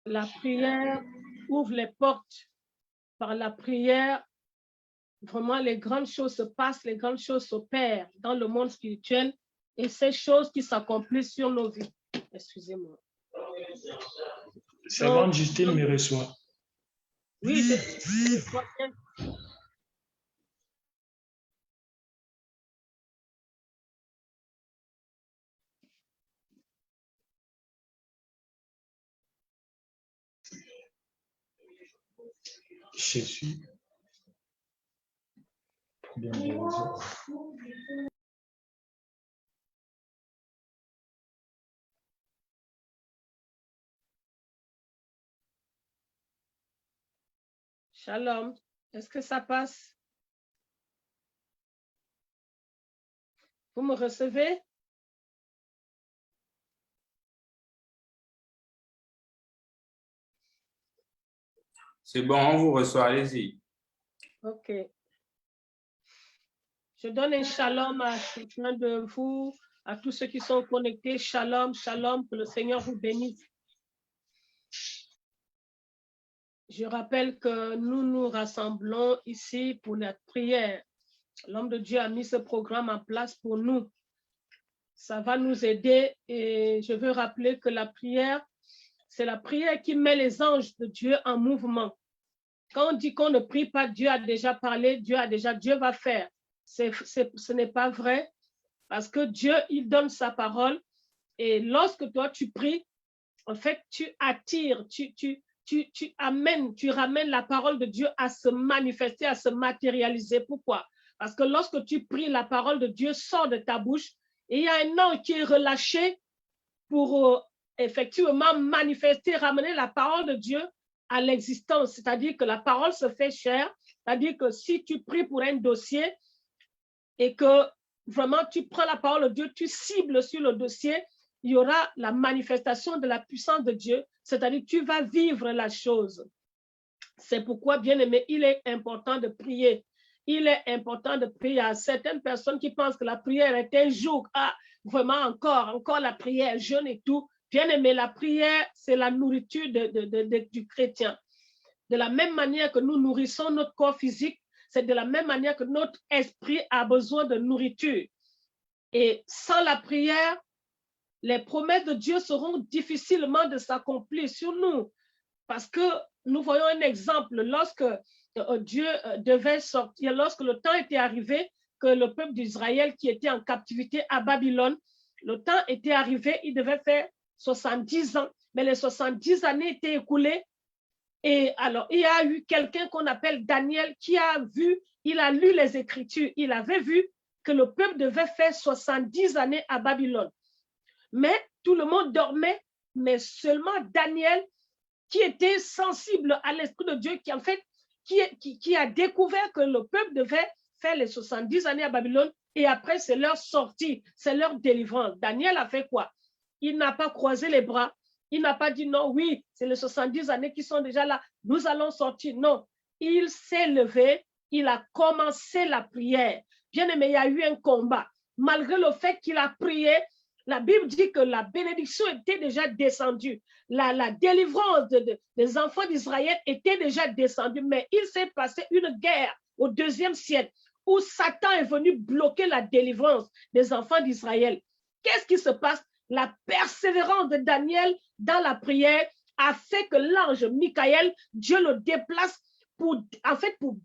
La prière ouvre les portes. Par la prière, vraiment, les grandes choses se passent, les grandes choses s'opèrent dans le monde spirituel et ces choses qui s'accomplissent sur nos vies. Excusez-moi. Servante Justine me reçoit. Oui, je reçois bien. Jésus. Bien réalisé. Shalom. Est-ce que ça passe? Vous me recevez? C'est bon, on vous reçoit, allez-y. OK. Je donne un shalom à chacun de vous, à tous ceux qui sont connectés. Shalom, shalom, que le Seigneur vous bénisse. Je rappelle que nous nous rassemblons ici pour la prière. L'homme de Dieu a mis ce programme en place pour nous. Ça va nous aider et je veux rappeler que la prière, c'est la prière qui met les anges de Dieu en mouvement. Quand on dit qu'on ne prie pas, Dieu a déjà parlé, Dieu va faire. Ce n'est pas vrai parce que Dieu, il donne sa parole et lorsque toi tu pries, en fait, tu attires, tu ramènes la parole de Dieu à se manifester, à se matérialiser. Pourquoi? Parce que lorsque tu pries, la parole de Dieu sort de ta bouche et il y a un ange qui est relâché pour effectivement manifester, ramener la parole de Dieu à l'existence. C'est-à-dire que la parole se fait chair. C'est-à-dire que si tu pries pour un dossier et que vraiment tu prends la parole de Dieu, tu cibles sur le dossier, il y aura la manifestation de la puissance de Dieu, c'est-à-dire que tu vas vivre la chose. C'est pourquoi, bien aimé, il est important de prier. Il est important de prier à certaines personnes qui pensent que la prière est un jour, vraiment encore la prière, jeûne et tout. Bien aimé, la prière, c'est la nourriture du chrétien. De la même manière que nous nourrissons notre corps physique, c'est de la même manière que notre esprit a besoin de nourriture. Et sans la prière, les promesses de Dieu seront difficilement de s'accomplir sur nous. Parce que nous voyons un exemple, lorsque Dieu devait sortir, lorsque le temps était arrivé, que le peuple d'Israël qui était en captivité à Babylone, le temps était arrivé, il devait faire 70 ans, mais les 70 années étaient écoulées. Et alors, il y a eu quelqu'un qu'on appelle Daniel qui a vu, il a lu les Écritures, il avait vu que le peuple devait faire 70 années à Babylone. Mais tout le monde dormait, mais seulement Daniel, qui était sensible à l'Esprit de Dieu, qui en fait, qui a découvert que le peuple devait faire les 70 années à Babylone et après c'est leur sortie, c'est leur délivrance. Daniel a fait quoi? Il n'a pas croisé les bras, il n'a pas dit non, oui, c'est les 70 années qui sont déjà là, nous allons sortir. Non, il s'est levé, il a commencé la prière. Bien aimé, il y a eu un combat. Malgré le fait qu'il a prié, la Bible dit que la bénédiction était déjà descendue. La délivrance des enfants d'Israël était déjà descendue. Mais il s'est passé une guerre au 2e siècle où Satan est venu bloquer la délivrance des enfants d'Israël. Qu'est-ce qui se passe? La persévérance de Daniel dans la prière a fait que l'ange Michael, Dieu le déplace pour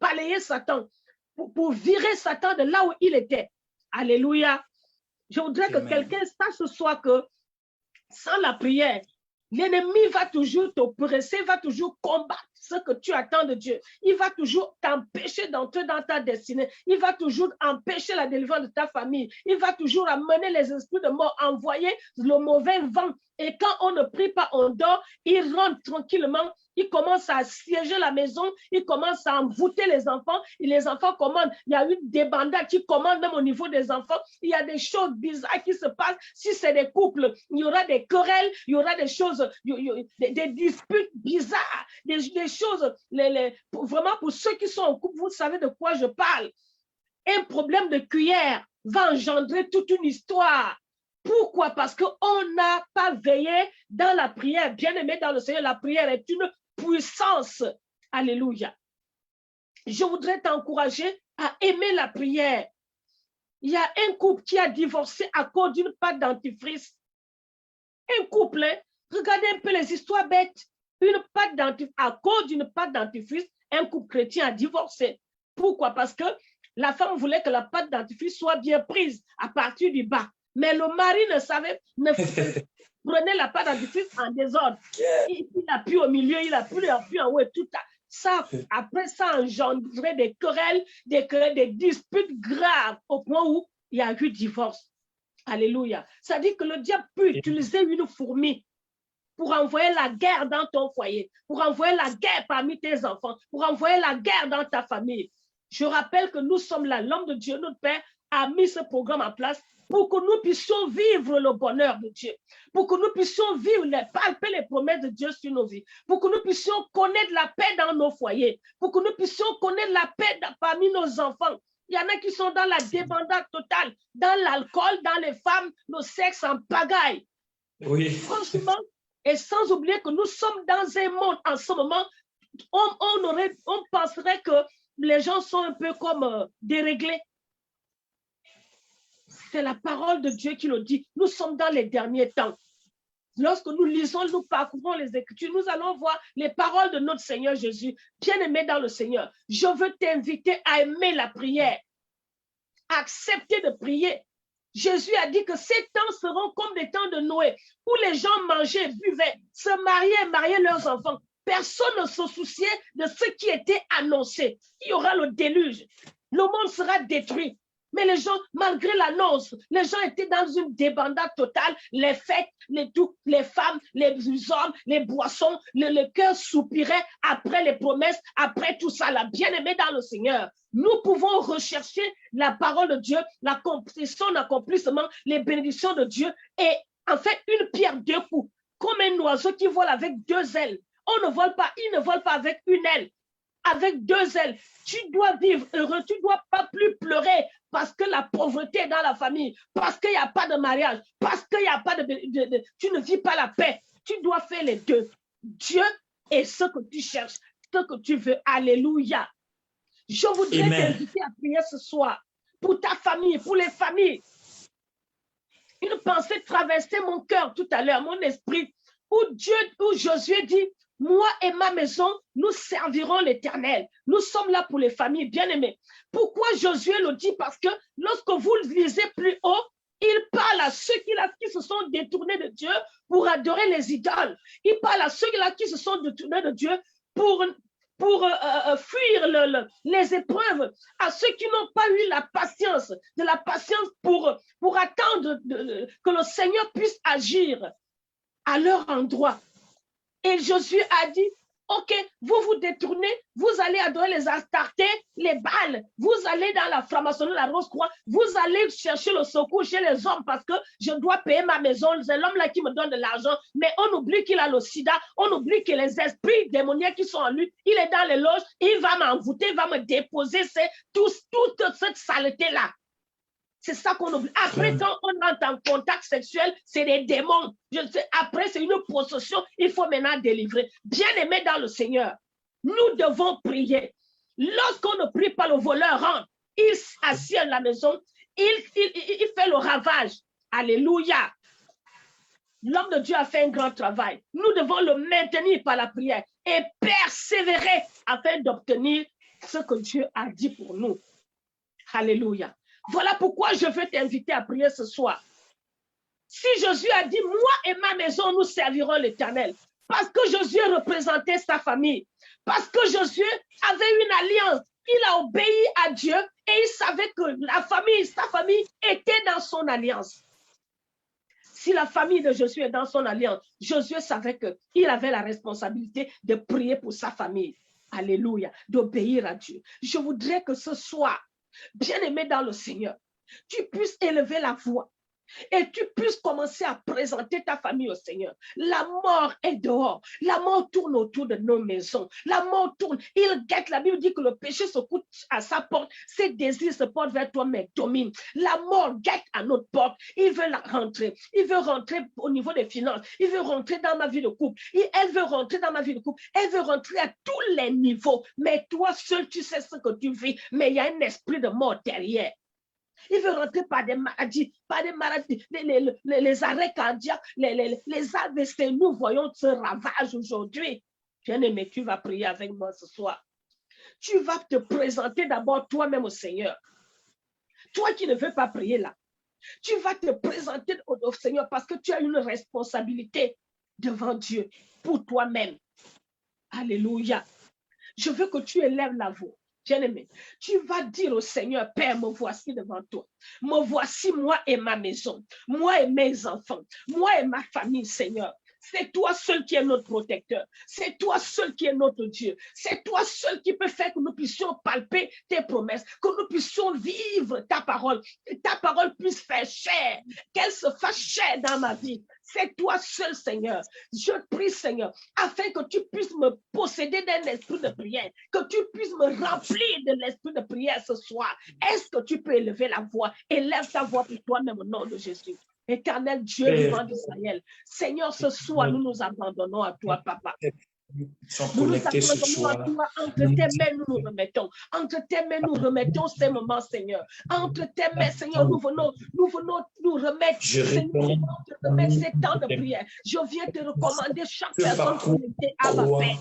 balayer Satan, pour virer Satan de là où il était. Alléluia. Je voudrais que quelqu'un sache ce soir que sans la prière, l'ennemi va toujours t'oppresser, va toujours combattre ce que tu attends de Dieu. Il va toujours t'empêcher d'entrer dans ta destinée. Il va toujours empêcher la délivrance de ta famille. Il va toujours amener les esprits de mort, envoyer le mauvais vent. Et quand on ne prie pas, on dort, il rentre tranquillement. Il commence à assiéger la maison, il commence à envoûter les enfants, et les enfants commandent. Il y a eu des bandats qui commandent même au niveau des enfants. Il y a des choses bizarres qui se passent. Si c'est des couples, il y aura des querelles, il y aura des choses, des disputes bizarres, des choses, vraiment pour ceux qui sont en couple, vous savez de quoi je parle. Un problème de cuillère va engendrer toute une histoire. Pourquoi? Parce qu'on n'a pas veillé dans la prière. Bien-aimé dans le Seigneur, la prière est une puissance. Alléluia. Je voudrais t'encourager à aimer la prière. Il y a un couple qui a divorcé à cause d'une pâte dentifrice. Un couple, hein? Regardez un peu les histoires bêtes. À cause d'une pâte dentifrice, un couple chrétien a divorcé. Pourquoi? Parce que la femme voulait que la pâte dentifrice soit bien prise à partir du bas. Mais le mari prenait la pâte dentifrice en désordre. Il appuie au milieu, il appuie en haut et tout ça. Après, ça engendrait des querelles, des disputes graves au point où il y a eu divorce. Alléluia. Ça dit que le diable peut utiliser une fourmi pour envoyer la guerre dans ton foyer, pour envoyer la guerre parmi tes enfants, pour envoyer la guerre dans ta famille. Je rappelle que nous sommes là, l'homme de Dieu, notre Père, a mis ce programme en place pour que nous puissions vivre le bonheur de Dieu, pour que nous puissions vivre, palper les promesses de Dieu sur nos vies, pour que nous puissions connaître la paix dans nos foyers, pour que nous puissions connaître la paix parmi nos enfants. Il y en a qui sont dans la débandade totale, dans l'alcool, dans les femmes, le sexe en pagaille. Oui. Franchement, et sans oublier que nous sommes dans un monde en ce moment, on penserait que les gens sont un peu comme déréglés. C'est la parole de Dieu qui le dit. Nous sommes dans les derniers temps. Lorsque nous lisons, nous parcourons les Écritures, nous allons voir les paroles de notre Seigneur Jésus. Bien-aimé dans le Seigneur, je veux t'inviter à aimer la prière, à accepter de prier. Jésus a dit que ces temps seront comme des temps de Noé, où les gens mangeaient, buvaient, se mariaient leurs enfants. Personne ne se souciait de ce qui était annoncé. Il y aura le déluge. Le monde sera détruit. Mais les gens, malgré l'annonce, les gens étaient dans une débandade totale. Les fêtes, les femmes, les hommes, les boissons, le cœur soupirait après les promesses, après tout ça. La bien-aimée dans le Seigneur. Nous pouvons rechercher la parole de Dieu, son accomplissement, les bénédictions de Dieu et en fait une pierre deux coups, comme un oiseau qui vole avec deux ailes. On ne vole pas, il ne vole pas avec une aile, avec deux ailes. Tu dois vivre heureux, tu ne dois pas plus pleurer parce que la pauvreté est dans la famille, parce qu'il n'y a pas de mariage, parce qu'il n'y a pas tu ne vis pas la paix. Tu dois faire les deux. Dieu est ce que tu cherches, ce que tu veux. Alléluia. Je voudrais t'inviter à prier ce soir pour ta famille, pour les familles. Une pensée traversait mon cœur tout à l'heure, mon esprit, où Josué dit, moi et ma maison, nous servirons l'Éternel. Nous sommes là pour les familles bien-aimées. Pourquoi Josué le dit? Parce que lorsque vous le lisez plus haut, il parle à ceux qui se sont détournés de Dieu pour adorer les idoles. Il parle à ceux qui se sont détournés de Dieu pour fuir les épreuves, à ceux qui n'ont pas eu la patience pour attendre que le Seigneur puisse agir à leur endroit. Et Josué a dit, ok, vous vous détournez, vous allez adorer les Astartés, les Baals, vous allez dans la franc-maçonnerie, la Rose-Croix, vous allez chercher le secours chez les hommes parce que je dois payer ma maison, c'est l'homme là qui me donne de l'argent, mais on oublie qu'il a le sida, on oublie que les esprits démoniaques qui sont en lui, il est dans les loges, il va m'envoûter, il va me déposer, c'est toute cette saleté-là. C'est ça qu'on oublie. Après, quand on entre en contact sexuel, c'est des démons. Après, c'est une possession. Il faut maintenant délivrer. Bien-aimé dans le Seigneur, nous devons prier. Lorsqu'on ne prie pas, le voleur rentre. Il s'assied à la maison. Il fait le ravage. Alléluia. L'homme de Dieu a fait un grand travail. Nous devons le maintenir par la prière et persévérer afin d'obtenir ce que Dieu a dit pour nous. Alléluia. Voilà pourquoi je veux t'inviter à prier ce soir. Si Jésus a dit, moi et ma maison, nous servirons l'Éternel, parce que Jésus représentait sa famille, parce que Jésus avait une alliance, il a obéi à Dieu et il savait que sa famille était dans son alliance. Si la famille de Jésus est dans son alliance, Jésus savait qu'il avait la responsabilité de prier pour sa famille. Alléluia, d'obéir à Dieu. Je voudrais que ce soir, bien-aimé dans le Seigneur, tu puisses élever la voix et tu puisses commencer à présenter ta famille au Seigneur. La mort est dehors. La mort tourne autour de nos maisons. La mort tourne. Il guette. La Bible dit que le péché se couche à sa porte. Ses désirs se portent vers toi, mais domine. La mort guette à notre porte. Il veut la rentrer. Il veut rentrer au niveau des finances. Il veut rentrer dans ma vie de couple. Elle veut rentrer dans ma vie de couple. Elle veut rentrer à tous les niveaux. Mais toi seul, tu sais ce que tu vis. Mais il y a un esprit de mort derrière. Il veut rentrer par des maladies, les arrêts cardiaques, les AVC. Nous voyons ce ravage aujourd'hui. Bien-aimé, tu vas prier avec moi ce soir. Tu vas te présenter d'abord toi-même au Seigneur. Toi qui ne veux pas prier là, tu vas te présenter au Seigneur parce que tu as une responsabilité devant Dieu pour toi-même. Alléluia. Je veux que tu élèves la voix. Bien-aimé, tu vas dire au Seigneur, Père, me voici devant toi. Me voici moi et ma maison, moi et mes enfants, moi et ma famille, Seigneur. C'est toi seul qui est notre protecteur. C'est toi seul qui est notre Dieu. C'est toi seul qui peut faire que nous puissions palper tes promesses, que nous puissions vivre ta parole, que ta parole puisse faire chair, qu'elle se fasse chair dans ma vie. C'est toi seul, Seigneur. Je prie, Seigneur, afin que tu puisses me posséder d'un esprit de prière, que tu puisses me remplir de l'esprit de prière ce soir. Est-ce que tu peux élever la voix? Élève ta voix pour toi-même au nom de Jésus. Éternel Dieu vivant d'Israël, Seigneur, ce soir, nous nous abandonnons à toi, Papa. Nous nous abandonnons à toi. Entre tes mains, nous nous remettons. Entre tes mains, nous remettons ces moments, Seigneur. Entre tes mains, Seigneur, nous venons nous remettre, Seigneur, te remettre ces temps de prière. Je viens te recommander chaque personne connectée à ma paix,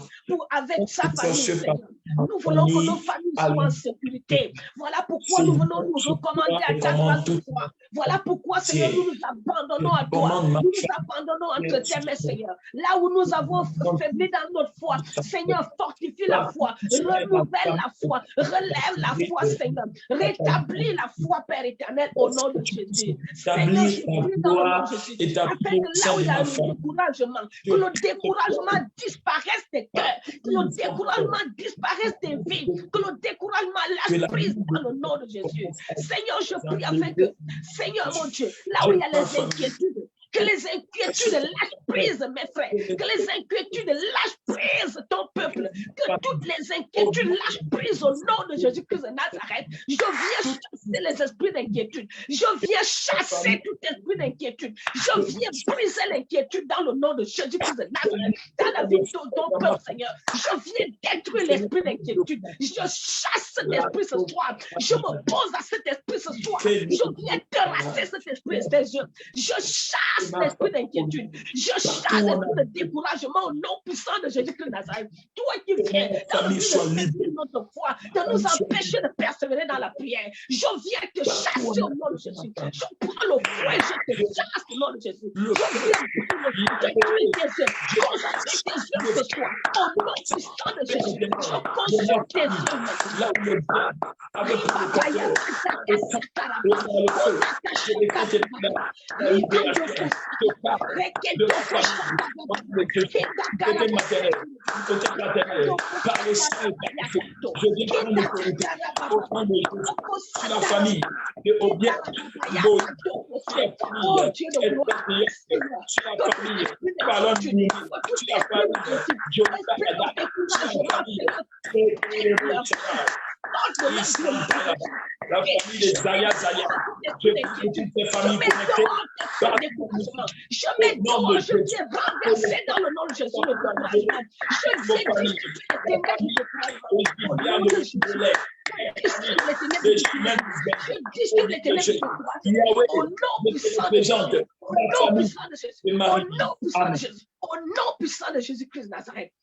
avec sa famille, Seigneur. Nous voulons que nos familles soient en sécurité. Voilà pourquoi nous venons nous recommander à ta grâce ce soir. Voilà pourquoi, Seigneur, nous nous abandonnons à toi. Nous nous abandonnons entre tes mains, Seigneur. Là où nous avons faibli dans notre foi, Seigneur, fortifie la foi, renouvelle la foi, relève la foi, Seigneur, rétablis la foi, Père éternel, au nom de Jésus. Seigneur, je prie dans le nom de Jésus, afin que là où il y a le découragement, que le découragement disparaisse des cœurs, que le découragement disparaisse des vies, que le découragement lâche prise dans le nom de Jésus. Seigneur, je prie afin que, Seigneur mon Dieu, là où il y a les inquiétudes, que les inquiétudes lâchent prise, mes frères. Que les inquiétudes lâchent prise, ton peuple. Que toutes les inquiétudes lâchent prise au nom de Jésus-Christ de Nazareth. Je viens chasser les esprits d'inquiétude. Je viens chasser tout esprit d'inquiétude. Je viens briser l'inquiétude dans le nom de Jésus-Christ de Nazareth. Dans la vie de ton peuple, Seigneur. Je viens détruire l'esprit d'inquiétude. Je chasse cet esprit ce soir. Je me pose à cet esprit ce soir. Je viens terrasser cet esprit, Seigneur. Je chasse l'esprit d'inquiétude. Je chasse l'esprit de découragement au nom puissant de Jésus-Christ de Nazareth. Toi qui viens dans le but de notre foi, de nous empêcher de persévérer dans la prière. Je viens te chasser au nom de Jésus. Je prends le fouet, je te chasse au nom de Jésus. Je viens détruire tes yeux. Consacre tes yeux ce soir. Au nom puissant de Jésus. Je consacre tes yeux. La famille, au bien, oh Dieu de gloire, la famille, parlons de la famille des Zaya Zaya, je prie toutes ces familles connectées. Je mets dehors, je viens renverser dans le nom de Jésus le découragement. Au nom puissant de Jésus-Christ de Nazareth.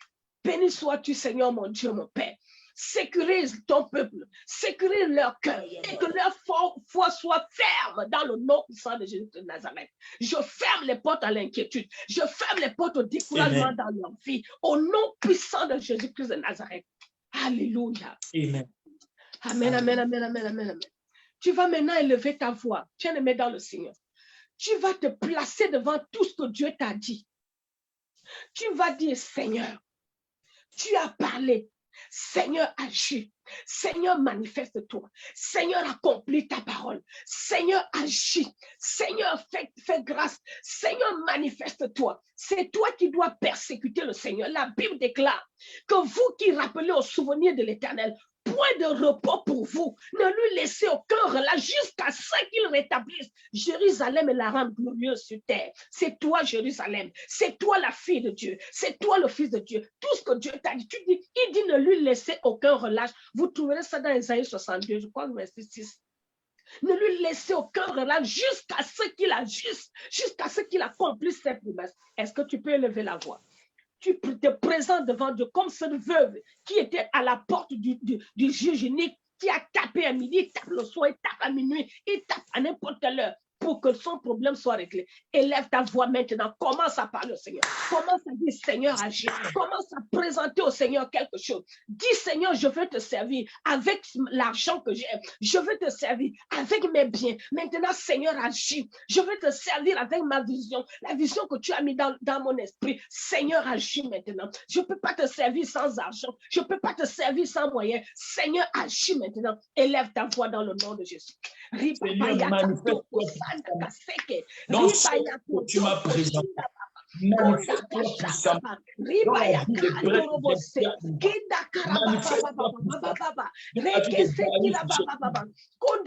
Béni sois-tu, Seigneur, mon Dieu, mon Père. Sécurise ton peuple, sécurise leur cœur et que leur foi soit ferme dans le nom puissant de Jésus de Nazareth. Je ferme les portes à l'inquiétude, je ferme les portes au découragement dans leur vie, au nom puissant de Jésus-Christ de Nazareth. Alléluia. Amen. Amen, amen, amen, amen, amen, amen. Tu vas maintenant élever ta voix, bien-aimé dans le Seigneur. Tu vas te placer devant tout ce que Dieu t'a dit. Tu vas dire, Seigneur, tu as parlé. Seigneur, agis. Seigneur, manifeste-toi. Seigneur, accomplis ta parole. Seigneur, agis. Seigneur, fais grâce. Seigneur, manifeste-toi. C'est toi qui dois persécuter le Seigneur. La Bible déclare que vous qui rappelez au souvenir de l'Éternel, point de repos pour vous. Ne lui laissez aucun relâche jusqu'à ce qu'il rétablisse Jérusalem et la rende glorieuse sur terre. C'est toi, Jérusalem. C'est toi, la fille de Dieu. C'est toi, le fils de Dieu. Tout ce que Dieu t'a dit, il dit ne lui laissez aucun relâche. Vous trouverez ça dans Isaïe 62, je crois, verset 6. Ne lui laissez aucun relâche jusqu'à ce qu'il agisse, jusqu'à ce qu'il accomplisse ses promesses. Est-ce que tu peux élever la voix? Tu te présentes devant Dieu comme cette veuve qui était à la porte du juge unique, qui a tapé à midi, il tape le soir, il tape à minuit, il tape à n'importe quelle heure pour que son problème soit réglé. Élève ta voix maintenant, commence à parler au Seigneur. Commence à dire Seigneur, agis. Commence à présenter au Seigneur quelque chose. Dis Seigneur, je veux te servir avec l'argent que j'ai. Je veux te servir avec mes biens. Maintenant, Seigneur, agis. Je veux te servir avec ma vision, la vision que tu as mis dans mon esprit. Seigneur, agis maintenant. Je ne peux pas te servir sans argent. Je ne peux pas te servir sans moyens. Seigneur, agis maintenant. Élève ta voix dans le nom de Jésus. Seigneur, manifeste-toi. Donc, ce que tu m'as présenté, manifeste-toi puissamment.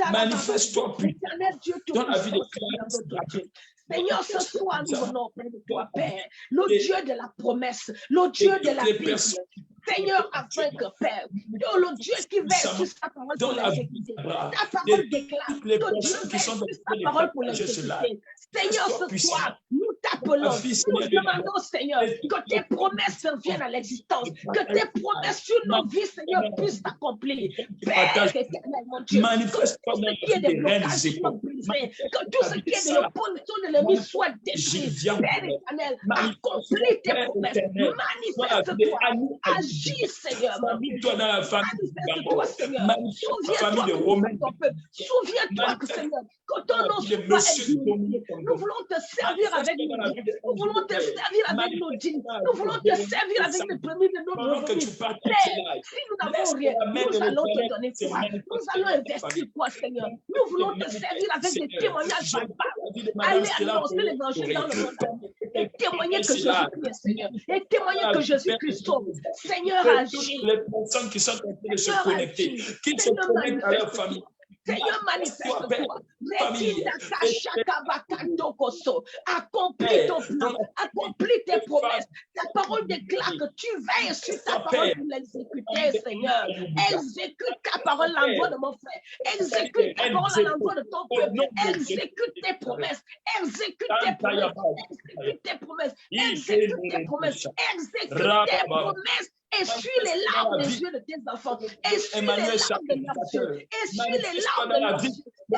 Manifeste-toi puissamment dans la vie de Dieu. Seigneur, ce soir, nous venons auprès de toi, Père, le Dieu de la promesse, le Dieu de la Bible. Seigneur, afin que Père, le Dieu qui veille sur sa parole pour l'exécuter. Ta parole déclare que Dieu veille sur sa parole pour l'exécuter. Seigneur, ce soir, nous t'appelons, nous demandons, Seigneur, que tes promesses viennent à l'existence, que tes promesses sur nos vies, Seigneur, puissent s'accomplir. Père éternel, mon Dieu, que tout ce qui est des blocages soit brisé, que tout ce qui est de l'opposition de l'ennemi soit détruit. Père éternel, accomplis tes promesses, manifeste-toi, agis, Seigneur, toi dans la manifeste-toi, Seigneur, souviens-toi que Seigneur, que ton nom soit glorifié. Nous voulons te servir avec nos biens, nous voulons te servir avec nos dîmes, nous voulons te servir avec les premiers de notre revenus. Père, si nous n'avons rien, nous allons te donner quoi? Nous allons investir quoi, Seigneur? Nous voulons te servir avec des témoignages palpables. Aller annoncer l'évangile dans le monde et témoigner que Jésus-Christ est Seigneur, et témoigner que Jésus-Christ sauve. Seigneur, agis. Les personnes qui sont en train de se connecter, qui se connectent à leur famille. Seigneur, manifeste-toi. Accomplis ton plan, accomplis tes promesses. Ta parole déclare que tu veilles sur ta parole pour l'exécuter, Seigneur. Exécute ta parole à l'envoi de mon frère. Exécute ta parole à l'envoi de ton peuple. Exécute tes promesses. Exécute tes promesses. Exécute tes promesses. Exécute tes promesses. Exécute tes promesses. Essuie les larmes des yeux de tes enfants. Essuie les larmes de leurs yeux. Essuie les larmes de leurs yeux.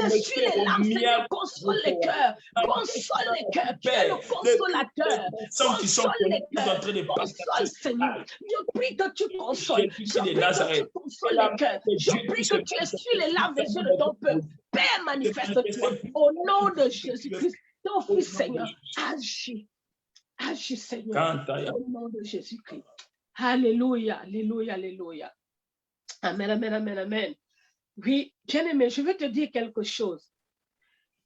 Essuie les larmes, Seigneur. Console les cœurs. Console les cœurs. Tu es le consolateur. Console les cœurs. Console, Seigneur. Je prie que tu consoles. Je prie que tu consoles les cœurs. Je prie que tu essuies les larmes des yeux de ton peuple. Père, manifeste-toi. Au nom de Jésus-Christ, ton Fils, Seigneur, agis. Agis, Seigneur. Au nom de Jésus-Christ. Alléluia, alléluia, alléluia. Amen, amen, amen, amen. Oui, bien-aimé, je vais te dire quelque chose.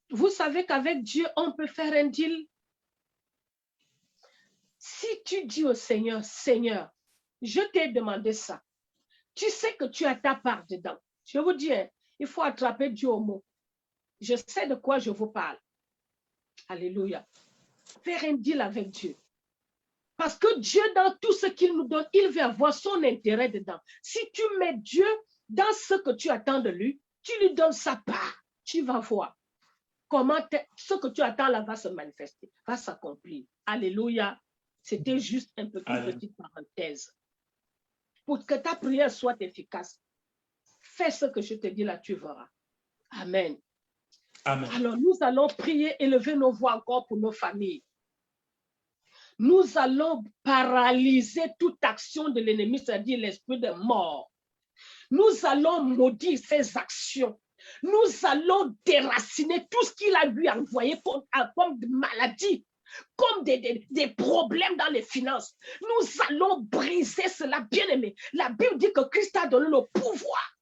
Vous savez qu'avec Dieu, on peut faire un deal. Si tu dis au Seigneur, Seigneur, je t'ai demandé ça. Tu sais que tu as ta part dedans. Je vous dis, il faut attraper Dieu au mot. Je sais de quoi je vous parle. Alléluia. Faire un deal avec Dieu. Parce que Dieu, dans tout ce qu'il nous donne, il veut avoir son intérêt dedans. Si tu mets Dieu dans ce que tu attends de lui, tu lui donnes sa part, tu vas voir comment ce que tu attends là va se manifester, va s'accomplir. Alléluia. C'était juste une petite parenthèse. Pour que ta prière soit efficace, fais ce que je te dis là, tu verras. Amen. Amen. Alors, nous allons prier, élever nos voix encore pour nos familles. Nous allons paralyser toute action de l'ennemi, c'est-à-dire l'esprit de mort. Nous allons maudire ses actions. Nous allons déraciner tout ce qu'il a lui envoyé comme maladie comme des problèmes dans les finances. Nous allons briser cela, bien-aimé. La Bible dit que Christ a donné le pouvoir.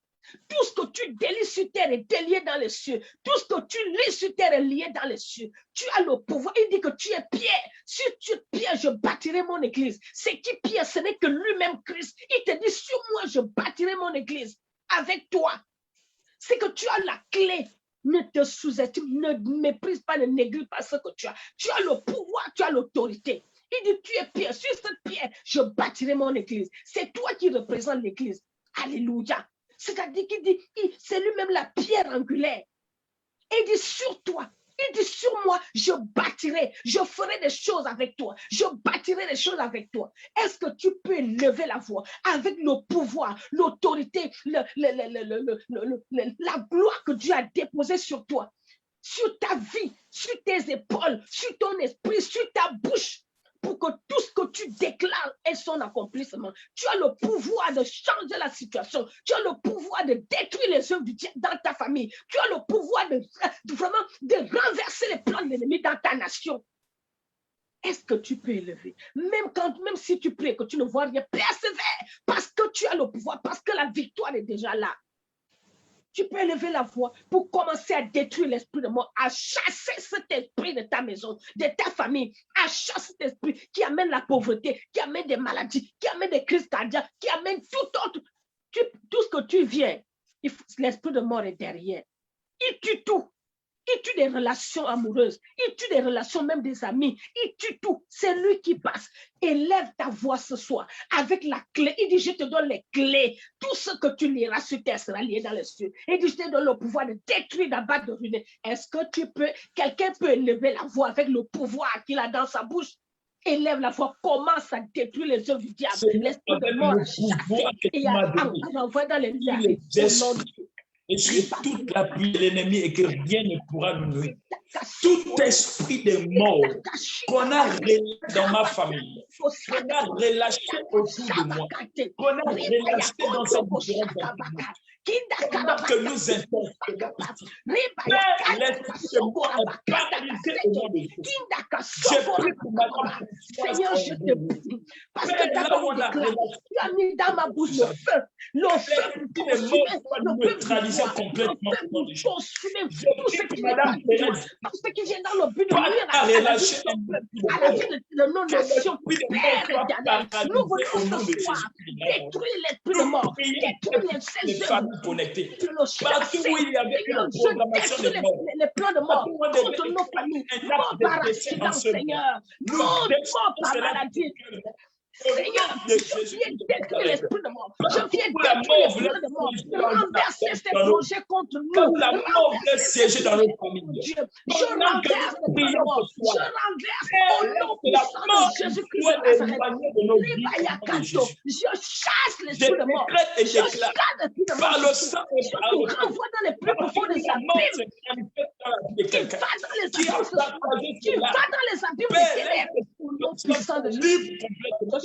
Tout ce que tu délies sur terre est délié dans les cieux. Tout ce que tu lis sur terre est lié dans les cieux. Tu as le pouvoir. Il dit que tu es Pierre. Si tu es Pierre, je bâtirai mon église. C'est qui Pierre? Ce n'est que lui-même Christ. Il te dit, sur moi, je bâtirai mon église. Avec toi. C'est que tu as la clé. Ne te sous-estime, ne méprise pas, ne néglige pas ce que tu as. Tu as le pouvoir, tu as l'autorité. Il dit, tu es Pierre. Sur cette pierre, je bâtirai mon église. C'est toi qui représentes l'église. Alléluia. C'est-à-dire qu'il dit, c'est lui-même la pierre angulaire. Et il dit sur toi, il dit sur moi, je bâtirai, je ferai des choses avec toi, je bâtirai des choses avec toi. Est-ce que tu peux lever la voix avec le pouvoir, l'autorité, la gloire que Dieu a déposée sur toi, sur ta vie, sur tes épaules, sur ton esprit, sur ta bouche? Pour que tout ce que tu déclares ait son accomplissement. Tu as le pouvoir de changer la situation. Tu as le pouvoir de détruire les œuvres du diable dans ta famille. Tu as le pouvoir vraiment de renverser les plans de l'ennemi dans ta nation. Est-ce que tu peux élever? Même si tu pries que tu ne vois rien, persévère parce que tu as le pouvoir, parce que la victoire est déjà là. Tu peux élever la voix pour commencer à détruire l'esprit de mort, à chasser cet esprit de ta maison, de ta famille, à chasser cet esprit qui amène la pauvreté, qui amène des maladies, qui amène des crises cardiaques, qui amène tout autre. Tout ce que tu viens, l'esprit de mort est derrière. Il tue tout. Il tue des relations amoureuses. Il tue des relations, même des amis. Il tue tout. C'est lui qui passe. Élève ta voix ce soir avec la clé. Il dit, je te donne les clés. Tout ce que tu liras sur terre sera lié dans les cieux. Il dit, je te donne le pouvoir de détruire, d'abattre, de ruiner. Est-ce que quelqu'un peut élever la voix avec le pouvoir qu'il a dans sa bouche? Élève la voix, commence à détruire les œuvres du diable. L'esprit de mort, et envoie dans les lieux. Et sur toute la pluie de l'ennemi et que rien ne pourra nous nuire. Tout esprit de mort qu'on a relâché dans ma famille, qu'on a relâché autour de moi, qu'on a relâché dans cette différente pendant que nous intercédons, l'esprit de mort est paralysé au nom de Jésus. Je prie pour madame. Seigneur, je te prie. Parce que tu as mis dans ma bouche le feu. Le feu pour consumer. Neutraliser complètement au nom de Jésus. Tout ce qui vient dans le but de nuire à la vie de nos nations. Père éternel, nous voulons ce soir détruire l'esprit de mort, détruire les familles connectées. Partout où il y avait une programmation de mort, les plans de mort contre nos familles, mort par accident, Seigneur, mort par maladie. Seigneur, je viens détruire l'esprit de mort. Je viens détruire l'esprit de mort. Renverser ces projets contre nous. La mort veut siéger dans nos familles. Je renverse l'esprit de mort. Je renverse au nom puissant de Jésus-Christ de Nazareth. Je chasse l'esprit de mort. Je chasse l'esprit de mort. Par le sang et par le sang. Renvoie dans les plus profonds des abîmes. Qui va dans les abîmes. Qui va dans les abîmes des ténèbres. Au nom puissant de Jésus.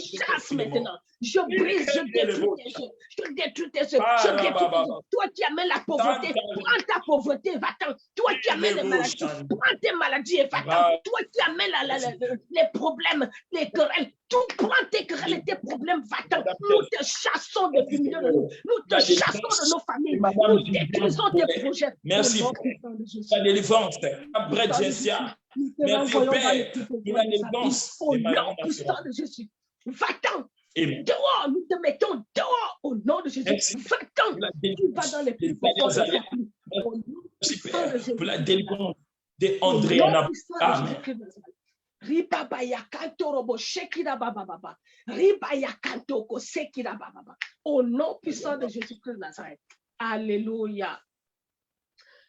Je chasse maintenant. Je brise, je détruis tes jeux. Je détruis tes jeux. Je détruis tes jeux. Toi qui amènes la pauvreté, prends ta pauvreté et va-t'en. Toi qui amènes les maladies, prends tes maladies et va-t'en. Toi qui amènes les problèmes, les querelles, prends tes querelles et tes problèmes, va-t'en. Nous te chassons depuis le milieu de nous. Nous te chassons de nos familles. Nous détruisons tes projets. Merci pour ta délivrance. Après Jessia, merci au Père pour la délivrance. Au nom puissant de Jésus. Va-t'en. Dehors, nous te mettons dehors au nom de Jésus. Va-t'en. Tu vas dans les plus profonds de la pluie. Merci pour la délivrance de Andréana. Amen. Ribabaya kanto robo shekira baba baba. Ribaya kanto ko sekira baba baba. Au nom puissant de Jésus-Christ de Nazareth. Alléluia.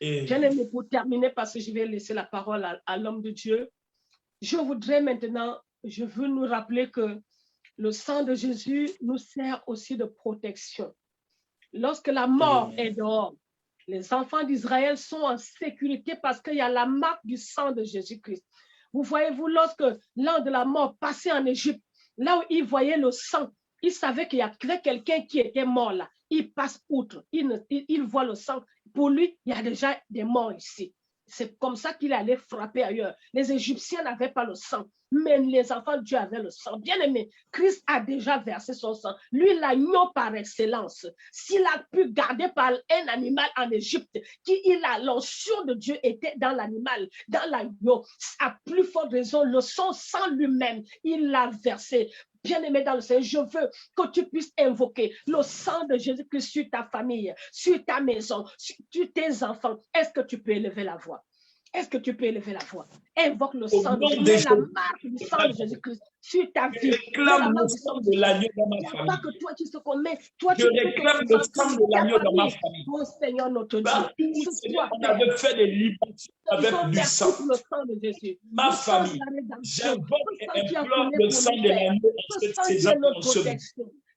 Bien-aimé, pour terminer, parce que je vais laisser la parole à l'homme de Dieu, je veux nous rappeler que le sang de Jésus nous sert aussi de protection. Lorsque la mort est dehors, les enfants d'Israël sont en sécurité parce qu'il y a la marque du sang de Jésus-Christ. Vous voyez-vous, lorsque l'ange de la mort passait en Égypte, là où il voyait le sang, il savait qu'il y avait quelqu'un qui était mort là. Il passe outre, il voit le sang. Pour lui, il y a déjà des morts ici. c'est comme ça qu'il allait frapper ailleurs. Les Égyptiens n'avaient pas le sang, mais les enfants de Dieu avaient le sang. Bien aimé, Christ a déjà versé son sang. Lui, l'agneau par excellence. S'il a pu garder par un animal en Égypte, l'onction de Dieu était dans l'animal, dans l'agneau, à plus forte raison, le sang lui-même, il l'a versé. Bien-aimé dans le Seigneur, je veux que tu puisses invoquer le sang de Jésus-Christ sur ta famille, sur ta maison, sur tes enfants. Est-ce que tu peux élever la voix? Est-ce que tu peux élever la voix? Invoque le sang de Jésus, la marque du sang de Jésus-Christ sur ta vie. Réclame le sang de l'agneau dans ma famille. Pas que toi tu te commets. Toi, je réclame le sang de l'agneau dans ma famille. Oh Seigneur notre Dieu. Seigneur, on avait fait des libations avec du sang. Le sang de Jésus. Ma famille, j'invoque et implore le sang de l'agneau en cette saison en ce moment.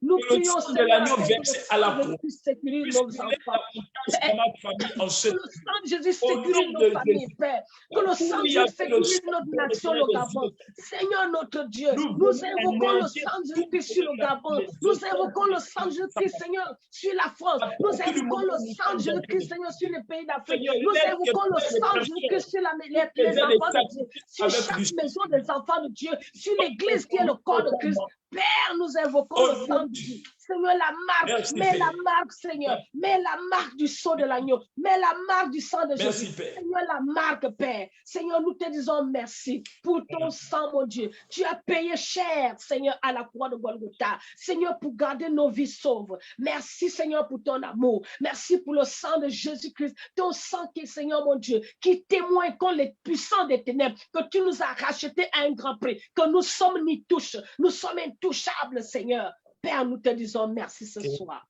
Nous que le sang de l'agneau versé à la croix puisse sécuriser dans ma famille en ce moment. Que le sang de Jésus sécurise nos familles, Père. Que le sang de Jésus sécurise notre nation, le Gabon. Seigneur notre Dieu, nous invoquons le sang de Jésus sur le Gabon. Nous invoquons le sang de Jésus, Seigneur, sur la France. Nous invoquons le sang de Jésus, Seigneur, sur les pays d'Afrique. Nous invoquons le sang de Jésus sur les enfants de Dieu, sur chaque maison des enfants de Dieu, sur l'église qui est le corps de Christ. Père, nous invoquons le sang de Dieu. Seigneur, la marque, mets la marque, Seigneur, mets la marque du sceau de l'agneau, mets la marque du sang de Jésus. Seigneur, la marque, Père. Seigneur, nous te disons merci pour ton sang, mon Dieu. Tu as payé cher, Seigneur, à la croix de Golgotha. Seigneur, pour garder nos vies sauves. Merci, Seigneur, pour ton amour. Merci pour le sang de Jésus-Christ. Ton sang qui est, Seigneur, mon Dieu, qui témoigne contre les puissants des ténèbres, que tu nous as rachetés à un grand prix, que nous sommes ni touches, nous sommes intouchables, Seigneur. Père, nous te disons merci ce soir.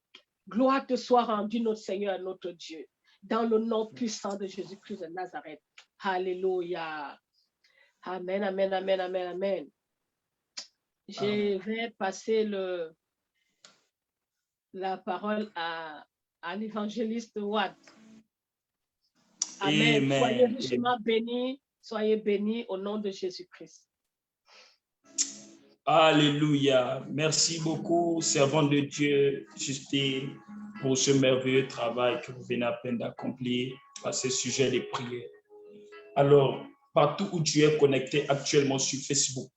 Gloire te soit rendue, notre Seigneur, notre Dieu, dans le nom puissant de Jésus-Christ de Nazareth. Alléluia. Amen, amen, amen, amen, amen. Je vais passer la parole à l'évangéliste Watt. Amen. Amen. Soyez richement bénis, soyez bénis au nom de Jésus-Christ. Alléluia. Merci beaucoup, servant de Dieu, Justine, pour ce merveilleux travail que vous venez à peine d'accomplir à ce sujet des prières. Alors, partout où tu es connecté actuellement sur Facebook,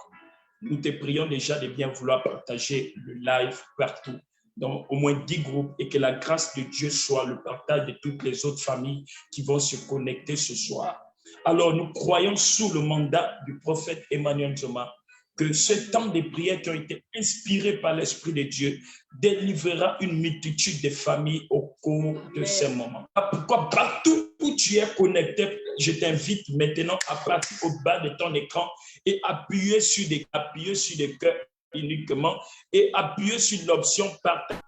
nous te prions déjà de bien vouloir partager le live partout, dans au moins 10 groupes, et que la grâce de Dieu soit le partage de toutes les autres familles qui vont se connecter ce soir. Alors, nous croyons sous le mandat du prophète Emmanuel Nzoma que ce temps de prières qui ont été inspirés par l'Esprit de Dieu délivrera une multitude de familles au cours de ces moments. Pourquoi partout où tu es connecté, je t'invite maintenant à partir au bas de ton écran et appuyer sur des cœurs uniquement et appuyer sur l'option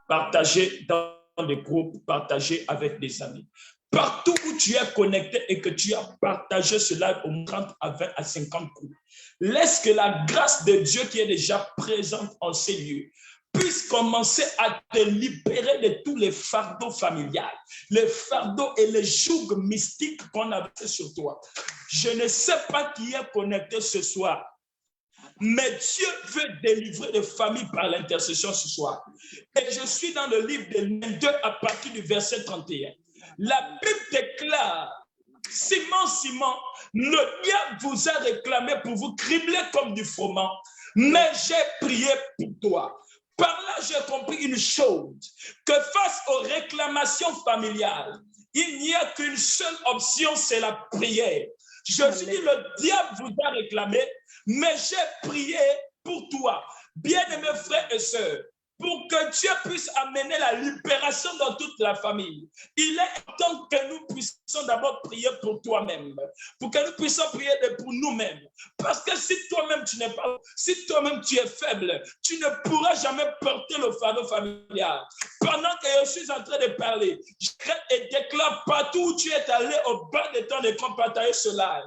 partager dans des groupes, partager avec des amis. Partout où tu es connecté et que tu as partagé cela au 30 à 20 à 50 coups, laisse que la grâce de Dieu qui est déjà présente en ces lieux puisse commencer à te libérer de tous les fardeaux familiales, les fardeaux et les jougs mystiques qu'on a fait sur toi. Je ne sais pas qui est connecté ce soir, mais Dieu veut délivrer les familles par l'intercession ce soir. Et je suis dans le livre de Luc 2 à partir du verset 31. La Bible déclare, Simon, le diable vous a réclamé pour vous cribler comme du froment, mais j'ai prié pour toi. Par là, j'ai compris une chose, que face aux réclamations familiales, il n'y a qu'une seule option, c'est la prière. Je suis dit, le diable vous a réclamé, mais j'ai prié pour toi. Bien-aimés frères et sœurs, pour que Dieu puisse amener la libération dans toute la famille, il est temps que nous puissions d'abord prier pour toi-même, pour que nous puissions prier pour nous-mêmes. Parce que si toi-même tu n'es pas, si toi-même tu es faible, tu ne pourras jamais porter le fardeau familial. Pendant que je suis en train de parler, je et déclare partout où tu es allé au bas de ton écran partager cela.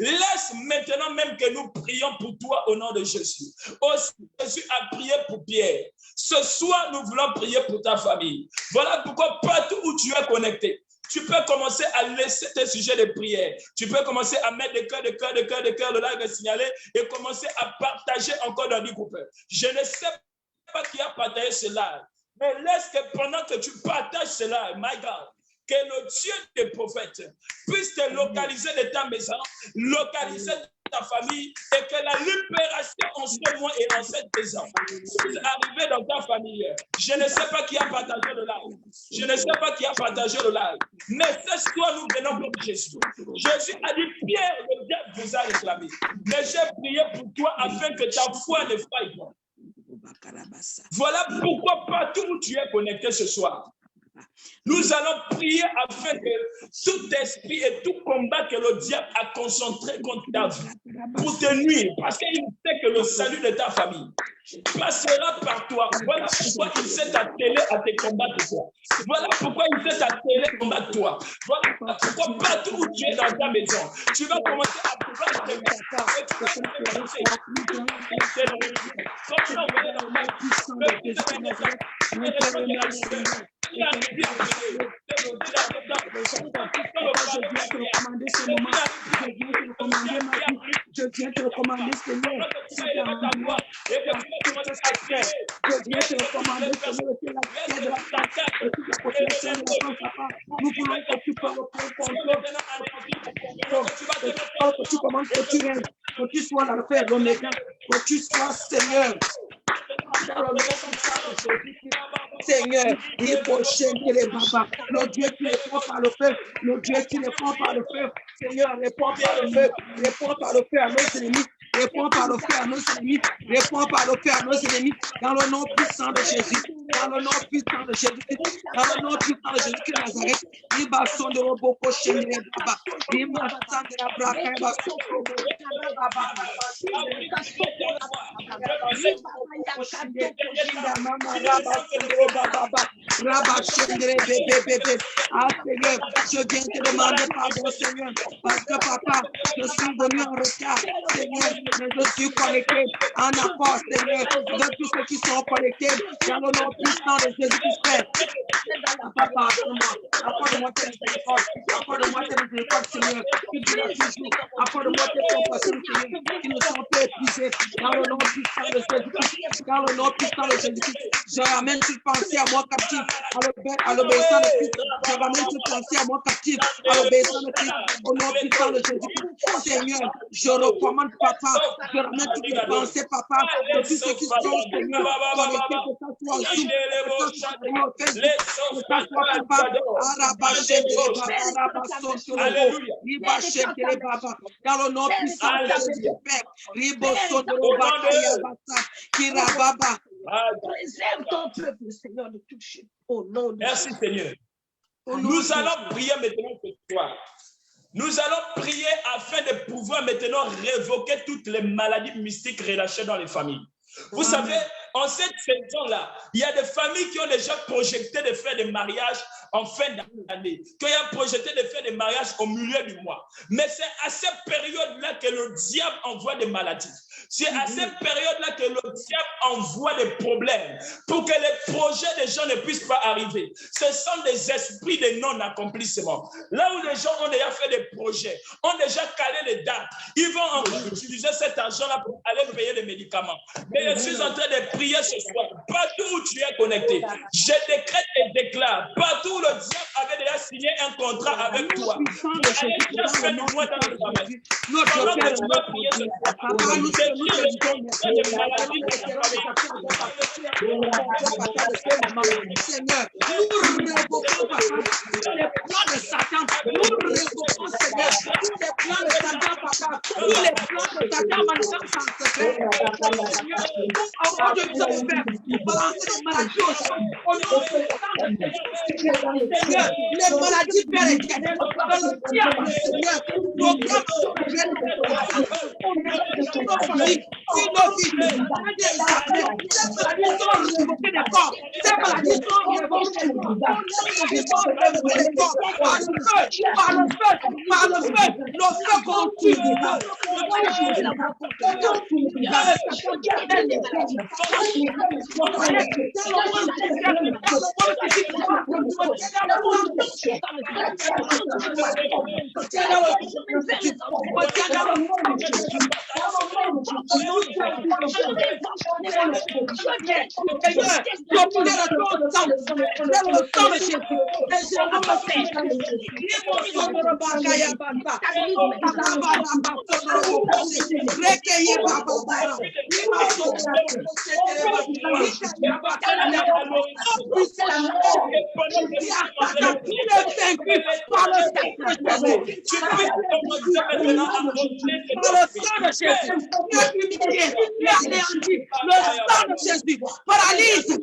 Laisse maintenant même que nous prions pour toi au nom de Jésus. Aussi, Jésus a prié pour Pierre. Ce soir, nous voulons prier pour ta famille. Voilà pourquoi partout où tu es connecté, tu peux commencer à laisser tes sujets de prière. Tu peux commencer à mettre des cœurs, le live signalé et commencer à partager encore dans des groupes. Je ne sais pas qui a partagé cela, mais laisse que pendant que tu partages cela, my God, que le Dieu des prophètes puisse te localiser de ta maison, localiser ta famille et que la libération en ce mois et en cette maison puisse arriver dans ta famille. Je ne sais pas qui a partagé le live. Je ne sais pas qui a partagé le live. Mais ce soir, nous venons comme Jésus. Jésus a dit, Pierre, le diable vous a réclamé. Mais j'ai prié pour toi afin que ta foi ne faille pas. Voilà pourquoi partout où tu es connecté ce soir, nous allons prier afin que tout esprit et tout combat que le diable a concentré contre ta vie pour te nuire, parce qu'il sait que le salut de ta famille passera par toi. Voilà pourquoi il s'est attelé à te combattre toi. Voilà pourquoi il s'est attelé à combattre toi. Voilà pourquoi partout où tu es dans ta maison, tu vas commencer à pouvoir te je viens te recommander, Seigneur. Je viens te recommander, Seigneur, que la pierre de la place et toute la population de la France, papa. Nous voulons que tu peux reprendre contrôle. Que tu commandes, que tu règnes, que tu sois l'alpha et l'oméga, que tu sois Seigneur. Seigneur, il prochain que les babas, le Dieu qui les prend par le feu, le Dieu qui les prend par le feu, Seigneur, réponds par le feu, réponds par le feu à nos ennemis, réponds par le feu à nos ennemis, réponds par le feu à nos ennemis, dans le nom puissant de Jésus, dans le nom puissant de Jésus, dans le nom puissant de Jésus de Nazareth, il va son de robot prochain les babas, il va s'en de la braque, il va son ah Seigneur, je viens te demander pardon Seigneur, parce que papa, je suis venu en retard, Seigneur, mais je suis connecté en accord, Seigneur, de tous ceux qui sont connectés dans le nom puissant de Jésus-Christ. Papa, accorde-moi tes miséricordes, accorde-moi tes miséricordes, Seigneur, qui durent toujours, accorde-moi tes compassions, Seigneur, qui ne sont pas épuisées, dans le nom puissant de Jésus-Christ, dans le nom puissant de Jésus-Christ. Je ramène toute pensée à moi captif, à l'obéissance de Christ. Je ramène toute pensée à moi captif, à l'obéissance de Christ, au nom puissant de Jésus-Christ. Seigneur, je recommande, papa, je ramène toutes les pensées, papa, de tous ceux qui sont, Seigneur, connectés, que ça soit au Zoom, que ça soit au Facebook, que ça soit, papa, dans le nom puissant de Jésus-Christ, Préserve ton peuple, Seigneur, de toute chute. Au nom de Merci, Seigneur. Nous allons prier maintenant ce soir. Nous allons prier afin de pouvoir maintenant révoquer toutes les maladies mystiques relâchées dans les familles. Vous savez, en cette saison-là, il y a des familles qui ont déjà projeté de faire des mariages en fin d'année, qui ont projeté de faire des mariages au milieu du mois. Mais c'est à cette période-là que le diable envoie des maladies. C'est à cette période-là que le diable envoie des problèmes pour que les projets des gens ne puissent pas arriver. Ce sont des esprits de non-accomplissement. Là où les gens ont déjà fait des projets, ont déjà calé les dates, ils vont utiliser cet argent-là pour aller payer les médicaments. Mais je suis en train de prier ce soir, partout où tu es connecté, je décrète et déclare, partout où le diable avait déjà signé un contrat avec toi, pour aller chercher du moins dans le travail. Pendant que tu vas prier ce soir, Seigneur, nous révoquons les plans de Satan, nous révoquons Seigneur, tous les plans de Satan, papa, tous les plans de Satan manifestent en secret. Seigneur, avant de nous faire balancer les maladies au nom de Seigneur, les maladies père éternel, dans le diable, Seigneur, nos plans ces maladies sont révoquées des corps. Ces maladies sont révoquées des corps. Par le feu, par le feu, par le feu. Le feu continue. Paralyse,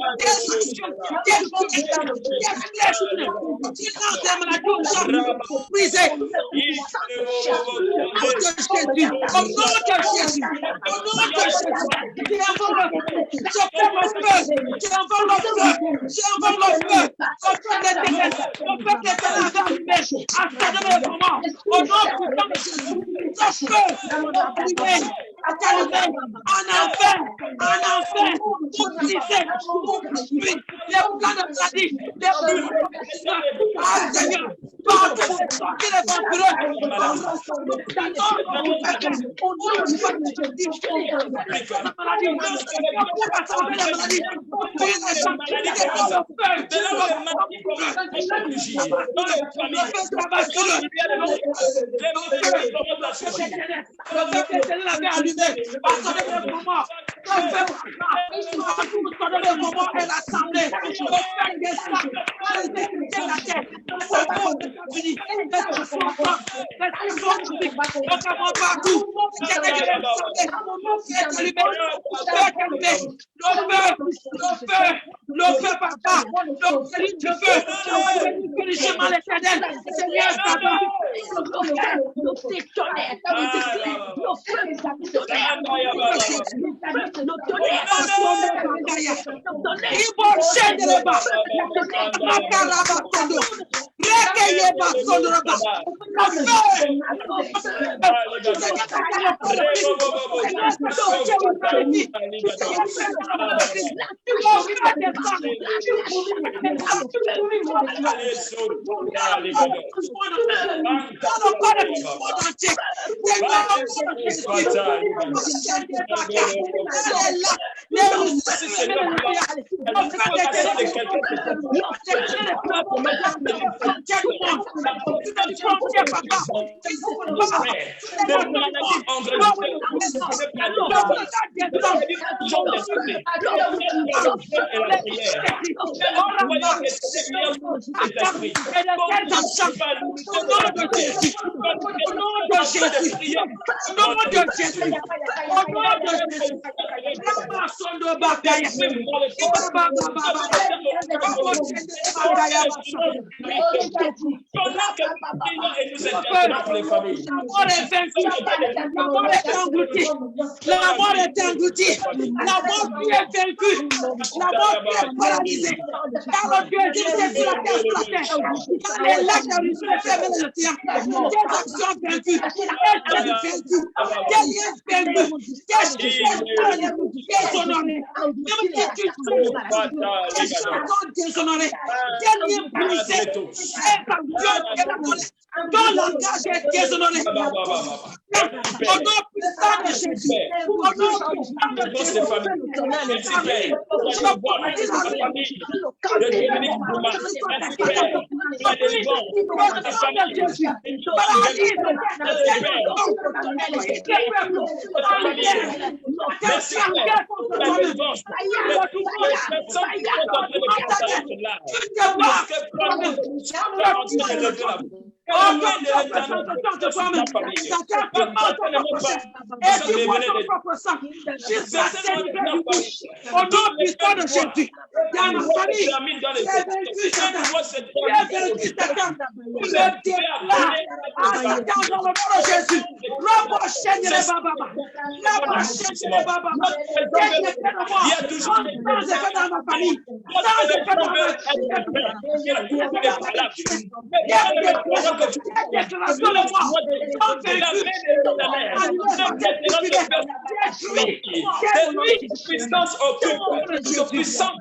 puissance occupe, ce puissance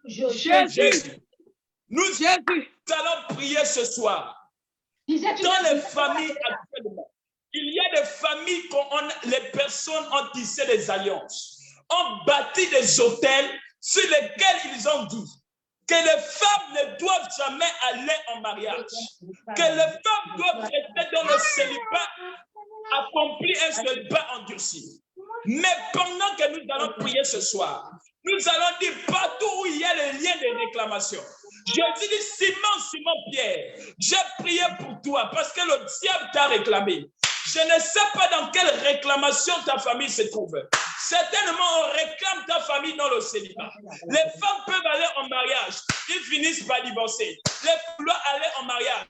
Jésus. Nous allons prier ce soir. Dans les familles actuellement, il y a des familles où les personnes ont tissé des alliances, ont bâti des hôtels sur lesquels ils ont dit que les femmes ne doivent jamais aller en mariage, que les femmes doivent rester dans le célibat, accomplir un célibat endurci. Mais pendant que nous allons prier ce soir, nous allons dire partout où il y a les liens de réclamation. Je dis Simon Pierre, j'ai prié pour toi parce que le diable t'a réclamé. Je ne sais pas dans quelle réclamation ta famille se trouve. Certainement, on réclame ta famille dans le célibat. Les femmes peuvent aller en mariage, ils finissent par divorcer. Les femmes doivent aller en mariage,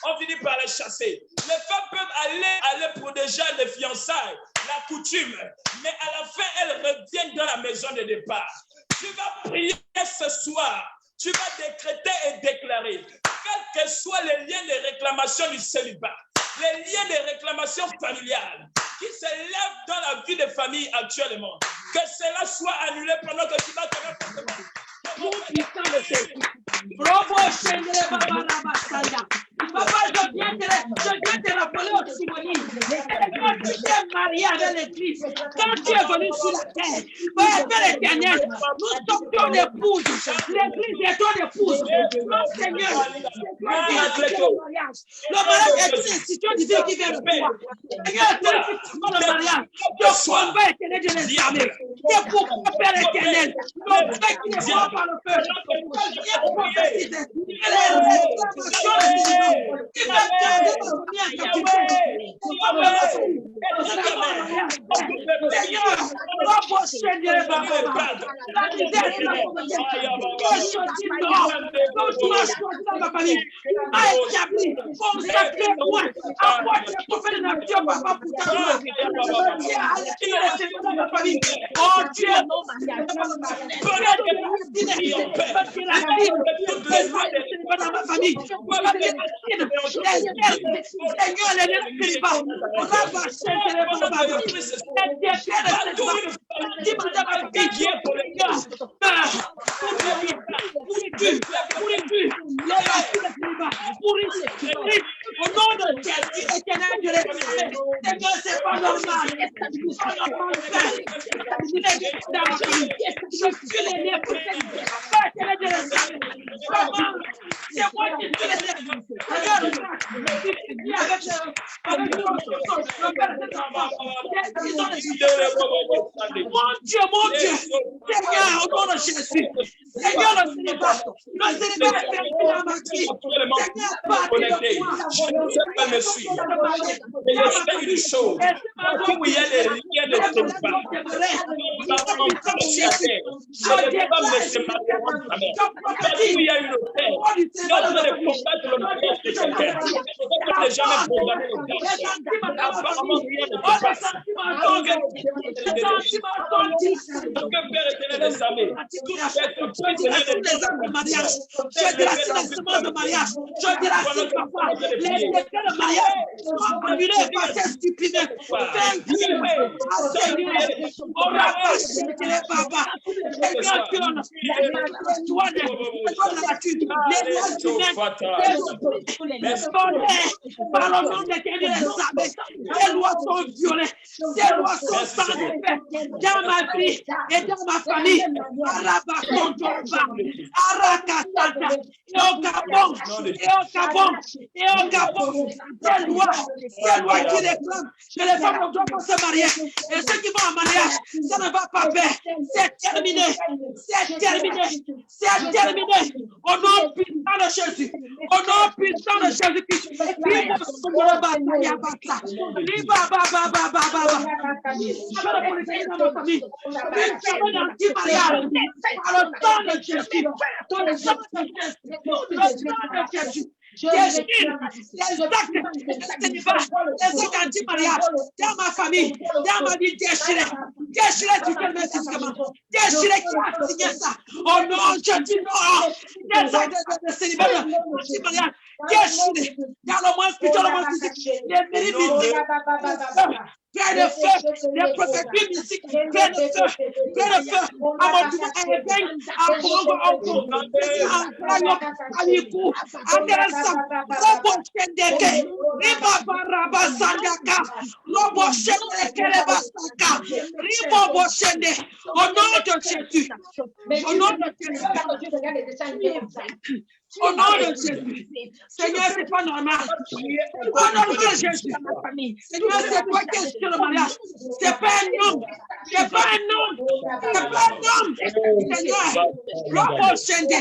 on finit par les chasser. Les femmes peuvent aller pour déjà les fiançailles, la coutume, mais à la fin, elles reviennent dans la maison de départ. Tu vas prier ce soir. Tu vas décréter et déclarer, quels que soient les liens de réclamation du célibat, les liens de réclamation familiale qui se lèvent dans la vie des familles actuellement, que cela soit annulé pendant que tu vas te mettre. Papa, je viens te rappeler au Simonie. Quand tu t'es marié avec l'église, quand tu es venu sur la terre, Père éternel, nous sommes ton épouse. L'église est ton épouse. Mon Seigneur, le mariage est une institution divine qui vient de toi. Seigneur, le mariage, le combat éternel de les armées. C'est pourquoi, Père éternel, le fait qui est mort par le feu, viens prophétiser. Au nom de Jésus, éternel, je les prie. Seigneur, c'est pas normal. Je suis l'aîné pour cette vie. Éternel, je les prie. C'est moi qui suis l'aîné. Seigneur, mon Dieu, Seigneur, au nom de Jésus. Seigneur, le célibat est perdu dans ma vie. Seigneur, pardonne-moi. Je ne sais pas me suivre. Mais je sais une chose. Partout où il y a des liens de célibat, les femmes ne se marieront jamais. Partout où il y a une hôtel, c'est en train de combattre le mariage de quelqu'un. On ne jamais condamner le divorce. Apparemment, rien ne se passe. Donc, Père éternel des armées, toute cette prisonnière de mariage, je déracine les semences de mariage, je déracine, papa, les décrets de mariage sont annulés par ces stupides. On n'a pas cherché les papas. Les gars qui ont par le nom d'éternel des armées, ces lois sont violées, ces lois sont sans effet dans ma vie et dans ma famille. Arakatata, et au Gabon, ces lois qui réclament que les femmes ne doivent pas se marier. Et ceux qui vont en mariage, ça ne va pas faire. C'est terminé. Au nom puissant de Jésus. Au nom puissant de Jésus-Christ. Les actes anti-mariage dans ma famille, dans ma vie, déchiré du calme systémat, déchiré qui a signé ça. Oh non, je dis non, les actes de célibataire anti-mariage, déchiré dans le monde spirituel, le monde physique, les mérites. Père plein de feu, des prophéties mystiques, plein de feu, plein de feu. Amontuma Ebeng, Akongo Oko, Antrayo, Aliku, Adelsa, Robo Shendeke, Riba Baraba Sandaka, Robo Shendeke Basaka, Ribo Boshende, au nom de Jésus, au nom de Jésus. Au nom de Jésus. Seigneur, c'est pas normal. C'est pas normal, Jésus. Seigneur, c'est toi qui es sur le mariage. C'est pas un homme. C'est pas un homme. C'est pas un homme. Seigneur, l'homme Shende.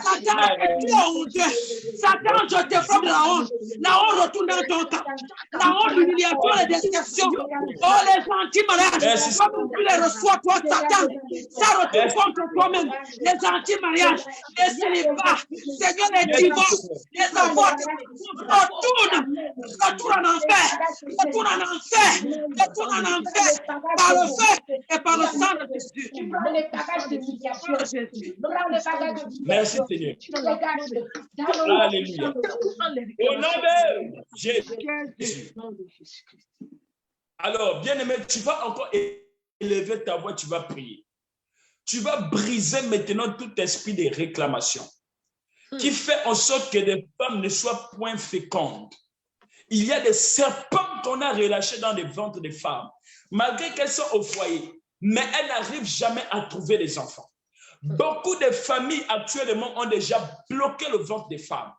Satan, tu es honteux. Satan, je te frappe de la honte. La honte retourne dans ton camp. La honte, l'humiliation, la déception. Oh, les anti-mariages. Comme tu les reçois, toi, Satan, ça retourne contre toi-même. Les anti-mariages, les célibats. Seigneur, les divorces, les avortes, retourne en enfer, retourne en enfer, retourne en enfer, par le feu et par le sang de Jésus. Merci Seigneur. Alléluia. Au nom de Jésus. Alors, bien-aimé, tu vas encore élever ta voix, tu vas prier. Tu vas briser maintenant tout esprit de réclamation qui fait en sorte que les femmes ne soient point fécondes. Il y a des serpents qu'on a relâchés dans les ventres des femmes, malgré qu'elles sont au foyer, mais elles n'arrivent jamais à trouver des enfants. Beaucoup de familles actuellement ont déjà bloqué le ventre des femmes.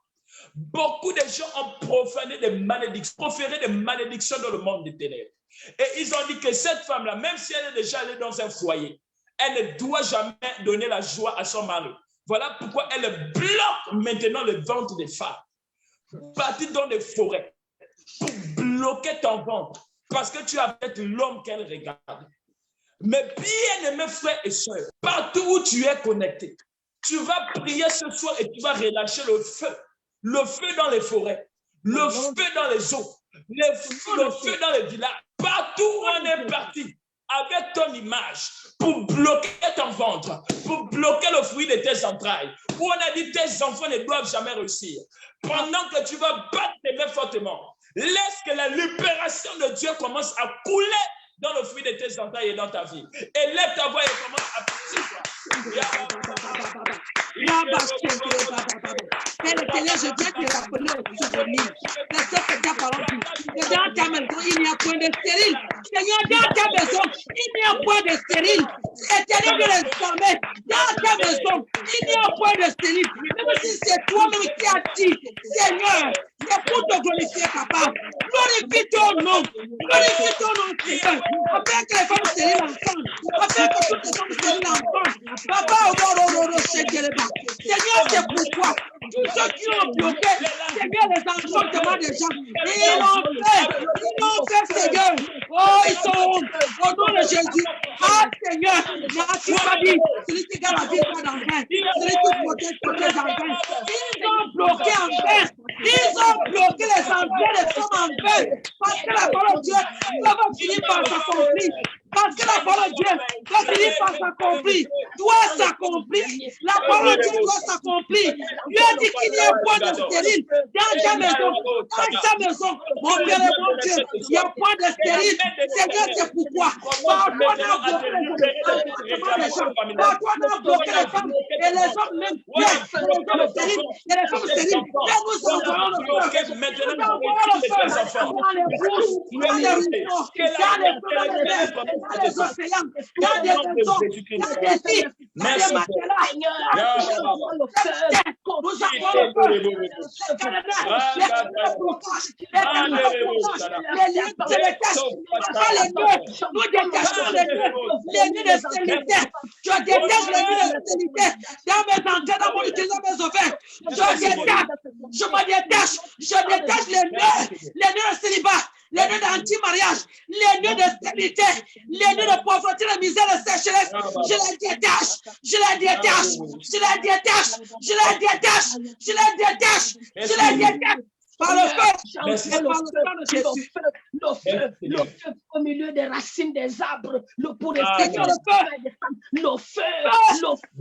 Beaucoup de gens ont profané des malédictions, proféré des malédictions dans le monde des ténèbres. Et ils ont dit que cette femme-là, même si elle est déjà allée dans un foyer, elle ne doit jamais donner la joie à son mari. Voilà pourquoi elle bloque maintenant le ventre des femmes. Partir dans les forêts pour bloquer ton ventre parce que tu as peut-être l'homme qu'elle regarde. Mais bien-aimés frères et sœurs, partout où tu es connecté, tu vas prier ce soir et tu vas relâcher le feu dans les forêts, le feu dans les eaux, le feu dans les villages. Partout où on est parti avec ton image pour bloquer ton ventre, pour bloquer le fruit de tes entrailles, où on a dit tes enfants ne doivent jamais réussir. Pendant que tu vas battre tes mains fortement, laisse que la libération de Dieu commence à couler dans le fruit de tes entrailles et dans ta vie. Et lève ta voix et commence à prier. Père éternel, je viens te rappeler au souvenir. Les sœurs que tu as parlé. Dans ta maison, il n'y a point de stérile. Seigneur, dans ta maison, il n'y a point de stérile. Éternel de l'esclavage, dans ta maison, il n'y a point de stérile. Même si c'est toi-même qui as dit, Seigneur, c'est pour te glorifier, papa. Glorifie ton nom. Glorifie ton nom, Seigneur. Afin que les femmes stériles entendent. Afin que toutes les femmes stériles entendent. Papa, Seigneur, c'est pourquoi tous ceux qui ont bloqué, Seigneur, les enchantements des gens, ils l'ont fait, Seigneur. Oh, ils sont au nom de Jésus. Ah, Seigneur, tu m'as dit, celui qui garde la vie pas dans le vain, celui qui protège en vain. Ils ont bloqué en vain. Ils ont bloqué les entrées des femmes en vain. Parce que la parole de Dieu va finir par s'accomplir. Parce que la parole de Dieu va finir par s'accomplir. Doit s'accomplir. La parole de Dieu doit s'accomplir. Dieu dit qu'il n'y a point de stérile dans ta maison. Dans ta maison, mon Père et mon Dieu, il n'y a point de stérile. Seigneur, c'est pourquoi. Par toi, on a bloqué les gens. Par toi, on a bloqué les femmes et les hommes même. Les hommes stériles et les femmes stériles. Et nous envoyons le feu. Nous envoyons le feu dans les bouches, dans les rideaux, dans les feux, dans les océans, dans des maisons, dans des filles, dans des matelas. Nous envoyons le feu. Les lieux de détachent. Nous détachons les lieux de stérilité. Je détache les lieux de stérilité dans mes entrées, dans mon utilisation, mes ovaires. Je me détache. Je détache les nœuds de célibat, les nœuds d'anti-mariage, les nœuds de stérilité, les nœuds de pauvreté, de misère, de sécheresse. Je les détache. Je les détache. Je les détache. Je les détache. Je les détache. Je les détache. Par le feu, et par le sang de Jésus. Le feu au milieu des racines des arbres, pour rester dans le feu, le feu.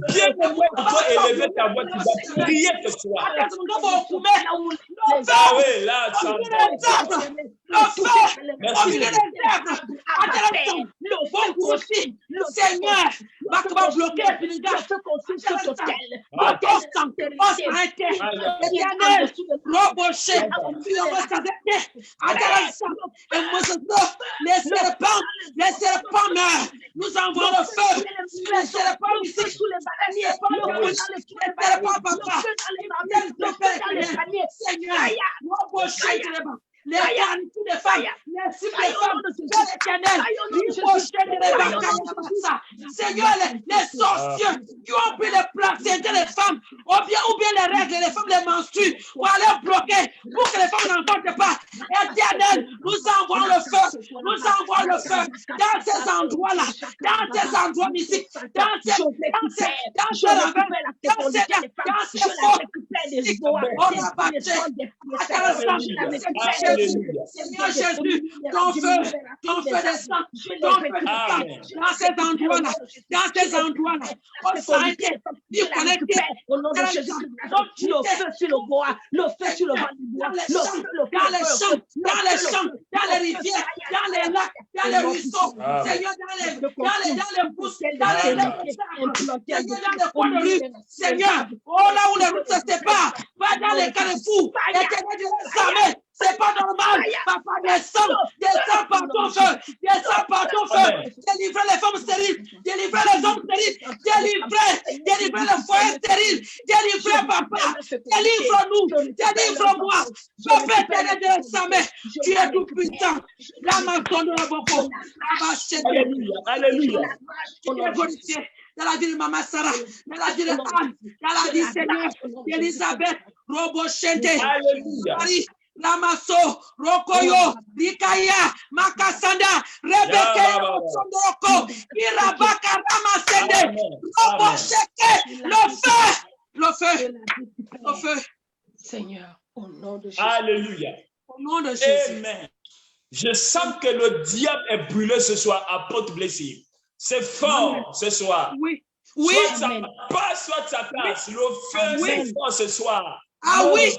Bien que moi, tu dois élever ta voix, tu vas prier ce soir. Ah oui, là, ça le feu au milieu des arbres, aussi, Seigneur, va bloquer le feu les serpents meurent. Nous envoyons le feu. Les serpents ici, sous les bananiers, les serpents, papa. Seigneur, les garnités des femmes, les cibles des femmes, Seigneur, les sorciers qui ont pris les placenta des femmes, ou bien les règles, les femmes les menstrues, pour aller bloquer, pour que les femmes n'enfantent pas. Éternel, nous envoyons le feu, nous envoyons le feu dans ces endroits-là, dans ces endroits ici, dans ces Seigneur Jésus, ton feu descend, dans ces endroits-là, on s'arrête, il connecté, au nom de Jésus, le feu sur le bois, le feu sur le vent du bois, dans les champs, dans les rivières, dans les lacs, dans les ruisseaux, Seigneur, dans les pousses, dans les coins de rue, Seigneur, là où les routes se séparent, va dans les carrefours, Éternel de l'armée. C'est pas normal. Papa, descends par ton feu. Descends par ton feu. Délivrez les femmes stériles. Délivrez les hommes stériles. Délivrez les foyers stériles. Délivrez, papa. Délivre-nous. Délivre-moi. Je fais t'aider de sa main. Tu es tout puissant. La main de la boko. Alléluia. Dans la vie de Maman Sarah, dans la vie de Anne, dans la vie Seigneur, d'Elisabeth, Robo Chente, Marie, Lamaso, Rokoyo, Rikaya, Makasanda, Rebeke, Sondoroko, Irabaka, Ramasende, Robo Chente, le feu. Seigneur, au nom de Jésus. Alléluia. Au nom de Jésus. Amen. Je sens que le diable est brûlé ce soir à porte blessée. C'est fort ce soir. Oui. Soit ça passe, soit ça casse. Le feu, c'est fort ce soir. Ah oui.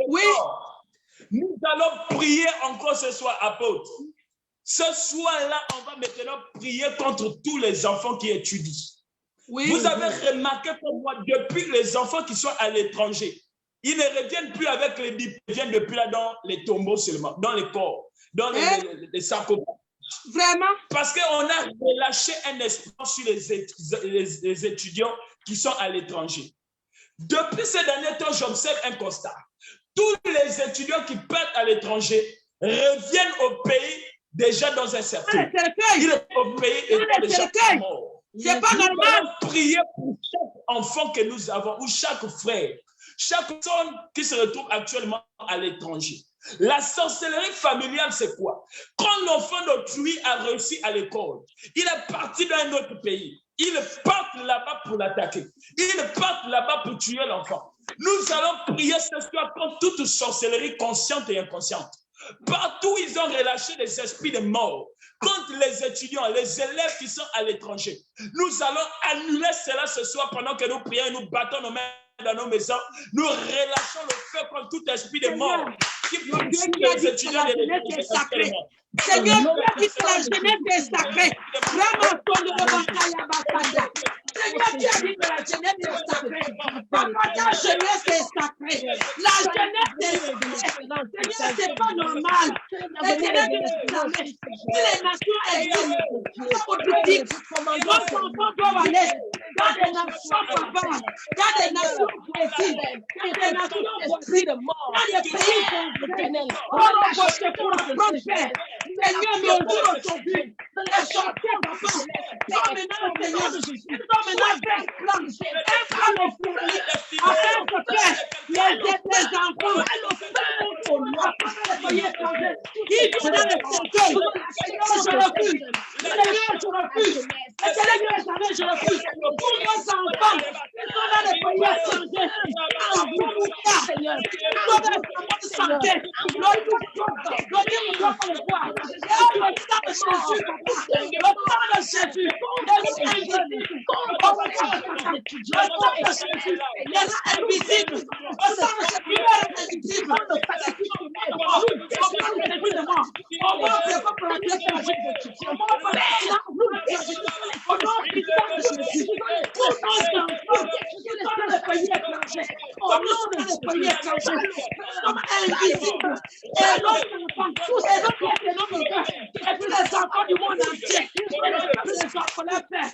Oui. Nous allons prier encore ce soir, apôtre. Ce soir-là, on va maintenant prier contre tous les enfants qui étudient. Oui. Vous avez remarqué pour moi, depuis les enfants qui sont à l'étranger, ils ne reviennent plus avec les diplômes, ils viennent depuis là dans les tombeaux seulement, dans les corps, dans les sarcophages. Vraiment? Parce qu'on a relâché un espoir sur les étudiants qui sont à l'étranger. Depuis ces derniers temps, j'observe un constat. Tous les étudiants qui partent à l'étranger reviennent au pays déjà dans un cercueil. Ils sont au pays et déjà morts. C'est pas normal. Prier pour chaque enfant que nous avons ou chaque frère, chaque personne qui se retrouve actuellement à l'étranger. La sorcellerie familiale, c'est quoi? Quand l'enfant d'autrui a réussi à l'école, il est parti dans un autre pays. Ils partent là-bas pour l'attaquer. Ils partent là-bas pour tuer l'enfant. Nous allons prier ce soir contre toute sorcellerie consciente et inconsciente. Partout, ils ont relâché des esprits de mort contre les étudiants, les élèves qui sont à l'étranger. Nous allons annuler cela ce soir pendant que nous prions et nous battons nos mains dans nos maisons. Nous relâchons le feu contre tout esprit de mort qui poursuit les étudiants et les élèves. Seigneur, tu as dit que la jeunesse est sacrée. Seigneur, tu as dit que la jeunesse est sacrée. Papa, ta jeunesse est sacrée. La jeunesse est sacrée. Seigneur, c'est pas normal. Si les nations existent, nos enfants doivent aller dans des nations, papa, dans des nations précises, dans des nations précises, dans des pays pour apprendre paix. Seigneur, mais aujourd'hui, les sorciers, papa, sont maintenant, Seigneur, sont maintenant des plans, un plan au foyer, afin que les enfants, les foyers étrangers, ils vont dans les cercueils. Seigneur, je refuse. Seigneur, je refuse. Seigneur, je refuse. Pour nos enfants, ils sont dans les foyers étrangers, en bon état, Seigneur. Ils sont dans les santé. L'autre, le voir. Jésus, le sang de Jésus, invisible. Le sang de Jésus est invisible. Et puis les enfants du monde entier, les enfants de paix,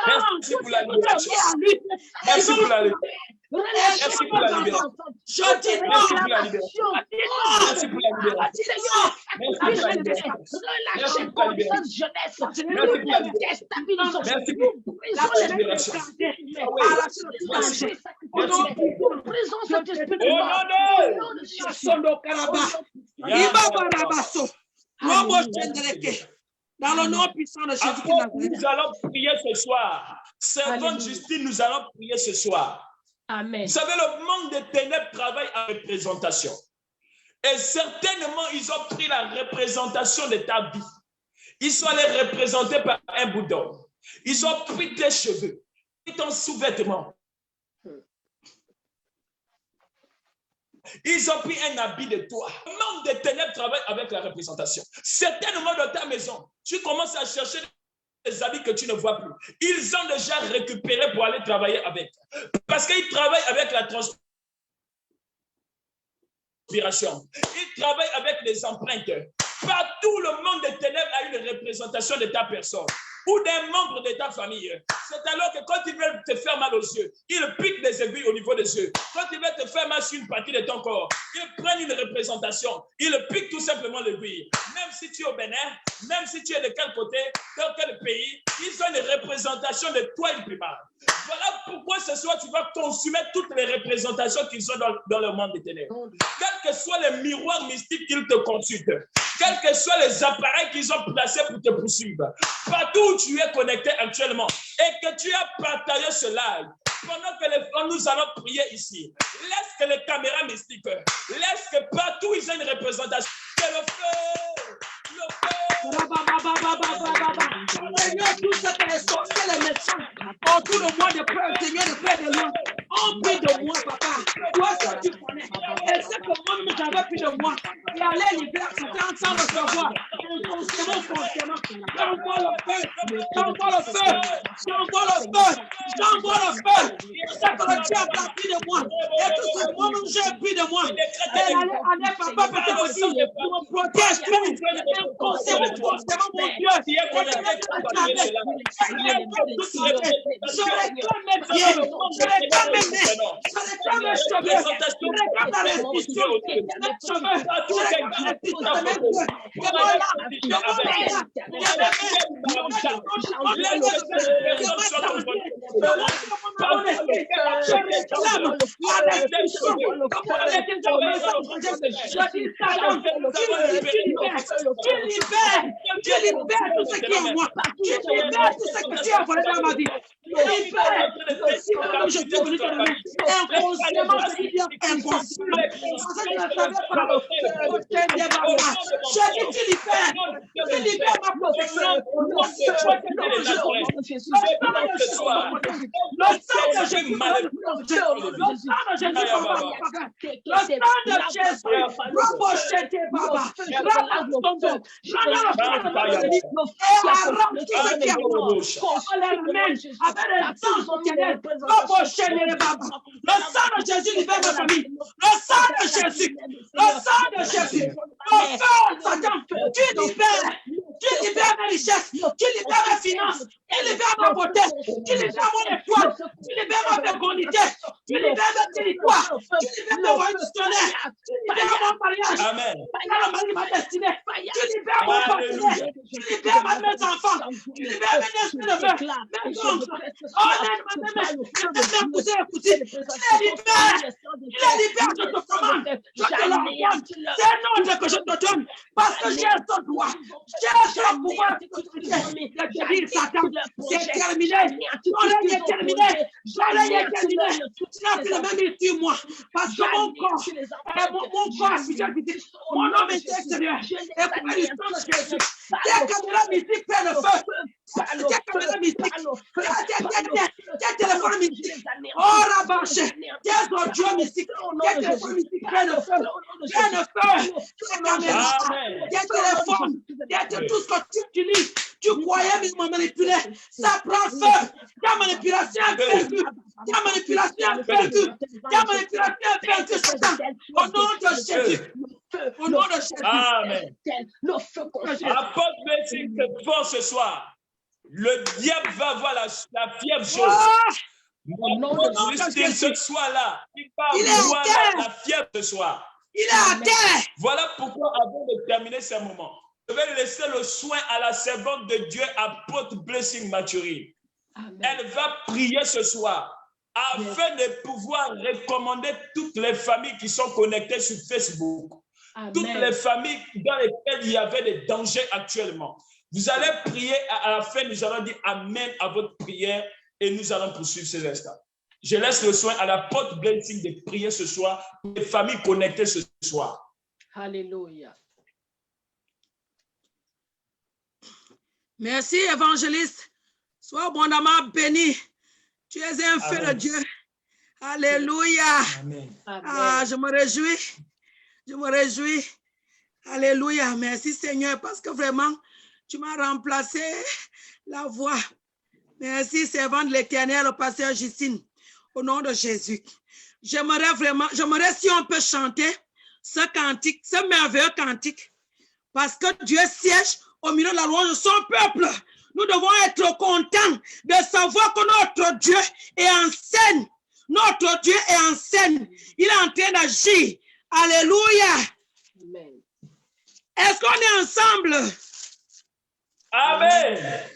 Merci pour la libération. Merci pour la libération. Merci pour la libération. Je dis Merci pour la libération. Merci pour la libération. Merci pour la libération. Merci pour la libération. Merci pour la libération. Dans le nom puissant de Jésus. Nous allons prier ce soir. Servante Justine, nous allons prier ce soir. Amen. Vous savez, le monde des ténèbres travaille en représentation. Et certainement, ils ont pris la représentation de ta vie. Ils sont allés représenter par un bout d'or. Ils ont pris tes cheveux, pris ton sous-vêtement. Ils ont pris un habit de toi. Le monde des ténèbres travaille avec la représentation. Certainement dans ta maison, tu commences à chercher des habits que tu ne vois plus. Ils ont déjà récupéré pour aller travailler avec. Parce qu'ils travaillent avec la transpiration. Ils travaillent avec les empreintes. Partout le monde des ténèbres a une représentation de ta personne ou d'un membre de ta famille. C'est alors que quand ils veulent te faire mal aux yeux, ils piquent des aiguilles au niveau des yeux. Quand ils veulent te faire mal sur une partie de ton corps, ils prennent une représentation. Ils piquent tout simplement l'aiguille. Même si tu es au Bénin, même si tu es de quel côté, dans quel pays, ils ont une représentation de toi imprimable. Voilà pourquoi ce soir tu vas consumer toutes les représentations qu'ils ont dans le monde des ténèbres. Quels que soient les miroirs mystiques qu'ils te consultent, quels que soient les appareils qu'ils ont placés pour te poursuivre, partout où tu es connecté actuellement et que tu as partagé ce live, pendant que nous allons prier ici, laisse que les caméras mystiques, laisse que partout ils aient une représentation. Que le feu, le feu. Seigneur, tout ce que les sorciers, les médecins, autour de moi, de peur, Seigneur, de peur de loin, ont pris de moi, papa. Toi, ce que tu connais. Et ce que moi, j'avais pris de moi, et aller l'hiver, c'était sans le savoir. Inconsciemment. J'envoie le feu, j'envoie le feu, j'envoie le feu, j'envoie le feu. Ce que tu as pris de moi, et tout ce que moi, j'ai pris de moi. Et allez, papa, peut-être aussi, protège tout. Inconsciemment, mon Dieu. Tu libères tout ce qui est en moi. Tu libères tout ce que tu as volé dans ma vie. Tu libères. Si comme je suis venu te donner, inconsciemment, je dis bien inconsciemment. Je dis tu libères. Tu libères ma protection. Le sang de Jésus. Le sang de Jésus libère ma famille. Le sang de Jésus. Le sang de Jésus. Le feu, Satan. Tu libères mes richesses. Tu libères mes finances. Tu libères ma beauté. Tu libères mon étoile. Tu libères ma fécondité. Tu libères mes territoires. Tu libères mes voies missionnaires. Tu libères mon mariage. Amen. Tu libères ma destinée. Tu libères mon partenaire. Tu libères mes enfants. Tu libères mes neveux, mes oncles. Oh, mes cousins et cousines. Tu les libères. Tu les libères de ton commande. Je te l'ordonne. C'est un ordre que je te donne. Parce que j'ai ton droit. J'ai ton pouvoir. Satan, c'est terminé. Ton règne est terminé. Ton règne est terminé. Tu n'as plus le même sur moi. Parce que mon corps a fidélité. Mon homme est extérieur. Et pour du sang de Jésus. Tes caméras mystiques prennent le feu. Tes caméras mystiques. Tes téléphones mystiques. Oh, rabaché. Tes audios mystiques. Tes téléphones mystiques prennent le feu. Prennent le feu. Tes caméras. Tes téléphones. Tout ce que tu utilises. Tu croyais me manipuler. Ça prend feu. Ta manipulation est perdue. Ta manipulation est perdue. Ta manipulation est perdue, Satan. Au nom de Jésus. Au nom de Jésus. Amen. Apporte Blessing, c'est fort ce soir. Le diable va voir la fièvre chose. Ce soir-là, il va voir la fièvre ce soir. Il est à terre. Voilà pourquoi, avant de terminer ce moment, je vais laisser le soin à la servante de Dieu, apôtre Blessing Maturine. Elle va prier ce soir afin de pouvoir recommander toutes les familles qui sont connectées sur Facebook. Amen. Toutes les familles dans lesquelles il y avait des dangers actuellement. Vous allez prier, à la fin, nous allons dire Amen à votre prière et nous allons poursuivre ces instants. Je laisse le soin à l'apôtre Blessing de prier ce soir pour les familles connectées ce soir. Alléluia. Merci, évangéliste. Sois abondamment béni. Tu es un feu de Dieu. Alléluia. Amen. Ah, je me réjouis. Je me réjouis. Alléluia. Merci, Seigneur, parce que vraiment, tu m'as remplacé la voix. Merci, servant de l'Éternel, le pasteur Justine. Au nom de Jésus. J'aimerais si on peut chanter ce cantique, ce merveilleux cantique. Parce que Dieu siège au milieu de la louange de son peuple. Nous devons être contents de savoir que notre Dieu est en scène. Notre Dieu est en scène. Il est en train d'agir. Alléluia. Amen. Est-ce qu'on est ensemble? Amen.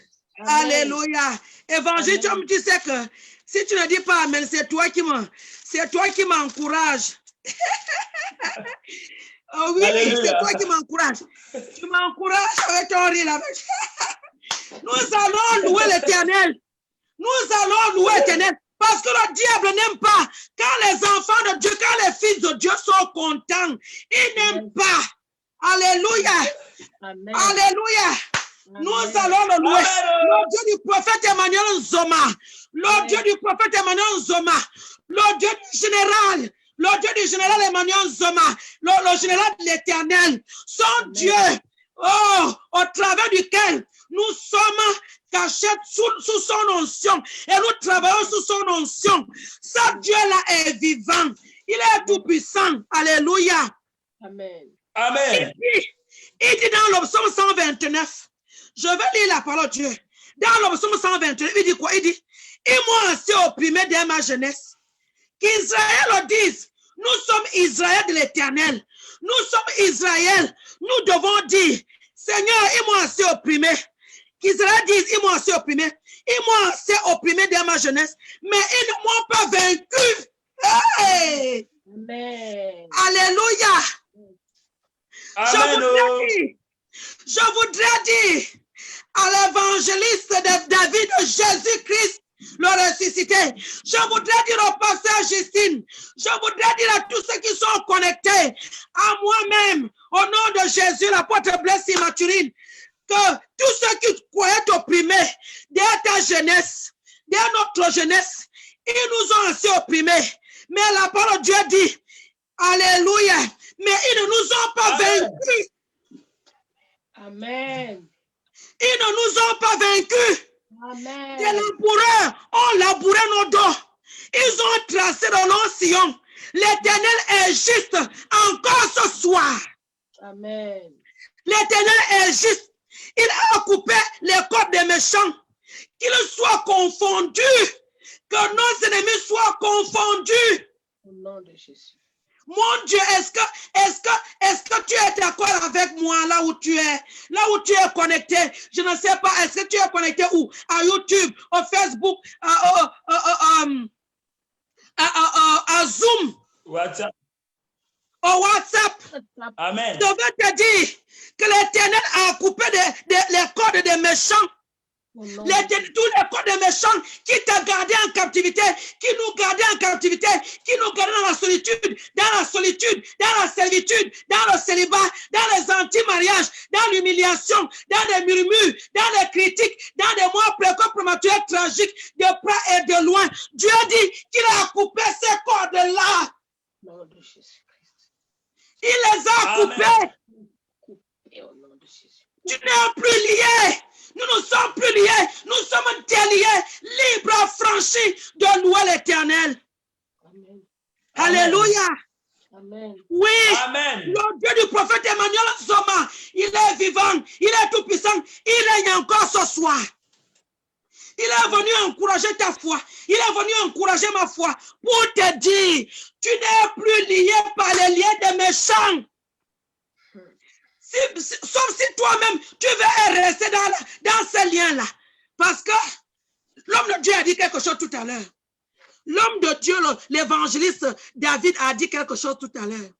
Alléluia. Évangile, tu sais que si tu ne dis pas Amen, c'est toi qui m'encourage. Oh oui, c'est toi qui m'encourage. Tu m'encourages avec ton rire. Nous allons louer l'Éternel. Nous allons louer l'Éternel. Parce que le diable n'aime pas quand les enfants de Dieu, quand les fils de Dieu sont contents. Il n'aime pas. Alléluia. Amen. Alléluia. Amen. Nous allons le louer. Le Dieu du prophète Emmanuel Nzoma. Le Dieu du prophète Emmanuel Nzoma. Le Dieu du général. Le Dieu du général Emmanuel Nzoma. Le général de l'Éternel. Son Amen. Dieu. Oh, au travers duquel nous sommes cachés sous son onction. Et nous travaillons sous son onction. Ce Dieu-là est vivant. Il est tout puissant. Alléluia. Amen. Amen. Il dit dans le psaume 129, je vais lire la parole de Dieu. Dans le psaume 129, il dit quoi? Il dit, ils m'ont assez opprimé dès ma jeunesse. Qu'Israël le dise, nous sommes Israël de l'Éternel. Nous sommes Israël. Nous devons dire, Seigneur, ils m'ont assez opprimé. Qu'Israël dise, ils m'ont assez opprimé. Ils m'ont assez opprimé dès ma jeunesse, mais ils ne m'ont pas vaincu. Hey! Amen. Alléluia. Amen. Je voudrais dire à l'évangéliste de David, Jésus-Christ, le ressuscité. Je voudrais dire au pasteur Justine, je voudrais dire à tous ceux qui sont connectés, à moi-même, au nom de Jésus, l'apôtre Blessing Maturine, que tous ceux qui croyaient opprimés dès ta jeunesse, dès notre jeunesse, ils nous ont assez opprimés. Mais la parole de Dieu dit, alléluia, mais ils ne nous ont pas vaincus. Amen. Ils ne nous ont pas vaincus. Amen. Des laboureurs ont labouré nos dos. Ils ont tracé le long sillon. L'Éternel est juste encore ce soir. Amen. L'Éternel est juste. Il a coupé les côtes des méchants. Qu'ils soient confondus Que nos ennemis soient confondus. Au nom de Jésus. Mon Dieu, est-ce que tu es d'accord avec moi là où tu es? Là où tu es connecté, je ne sais pas, est-ce que tu es connecté où? À YouTube, au Facebook, à Zoom, WhatsApp. au WhatsApp. Amen. Je veux te dire que l'Éternel a coupé les cordes des méchants. Tous les corps des méchants qui t'a gardé en captivité, qui nous gardaient en captivité, qui nous gardaient dans la solitude, dans la servitude, dans le célibat, dans les anti-mariages, dans l'humiliation, dans les murmures, dans les critiques, dans des mois précoces, prématurés, tragiques, de près et de loin. Dieu dit qu'il a coupé ces cordes-là. Nom de Jésus-Christ. Il les a coupés. Et au nom de Jésus. Tu n'es plus lié. Nous ne sommes plus liés. Nous sommes déliés, libres, affranchis de louer l'Éternel. Amen. Alléluia. Amen. Oui. Amen. Le Dieu du prophète Emmanuel Zoma, il est vivant, il est tout puissant, il règne encore ce soir. Il est venu encourager ta foi. Il est venu encourager ma foi pour te dire, tu n'es plus lié par les liens des méchants. Sauf si toi-même, tu veux rester dans ces liens-là. Parce que l'homme de Dieu a dit quelque chose tout à l'heure. L'homme de Dieu, l'évangéliste David a dit quelque chose tout à l'heure.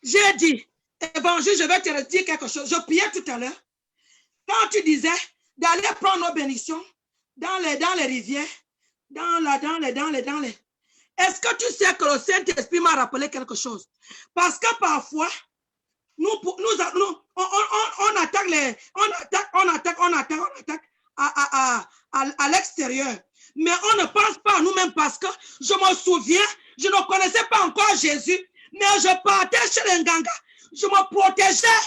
J'ai dit, évangile, je vais te dire quelque chose. Je priais tout à l'heure. Quand tu disais d'aller prendre nos bénédictions dans les rivières, dans les. Est-ce que tu sais que le Saint-Esprit m'a rappelé quelque chose? Parce que parfois, on attaque à l'extérieur. Mais on ne pense pas à nous-mêmes parce que je me souviens, je ne connaissais pas encore Jésus, mais je partais chez les Nganga, je me protégeais.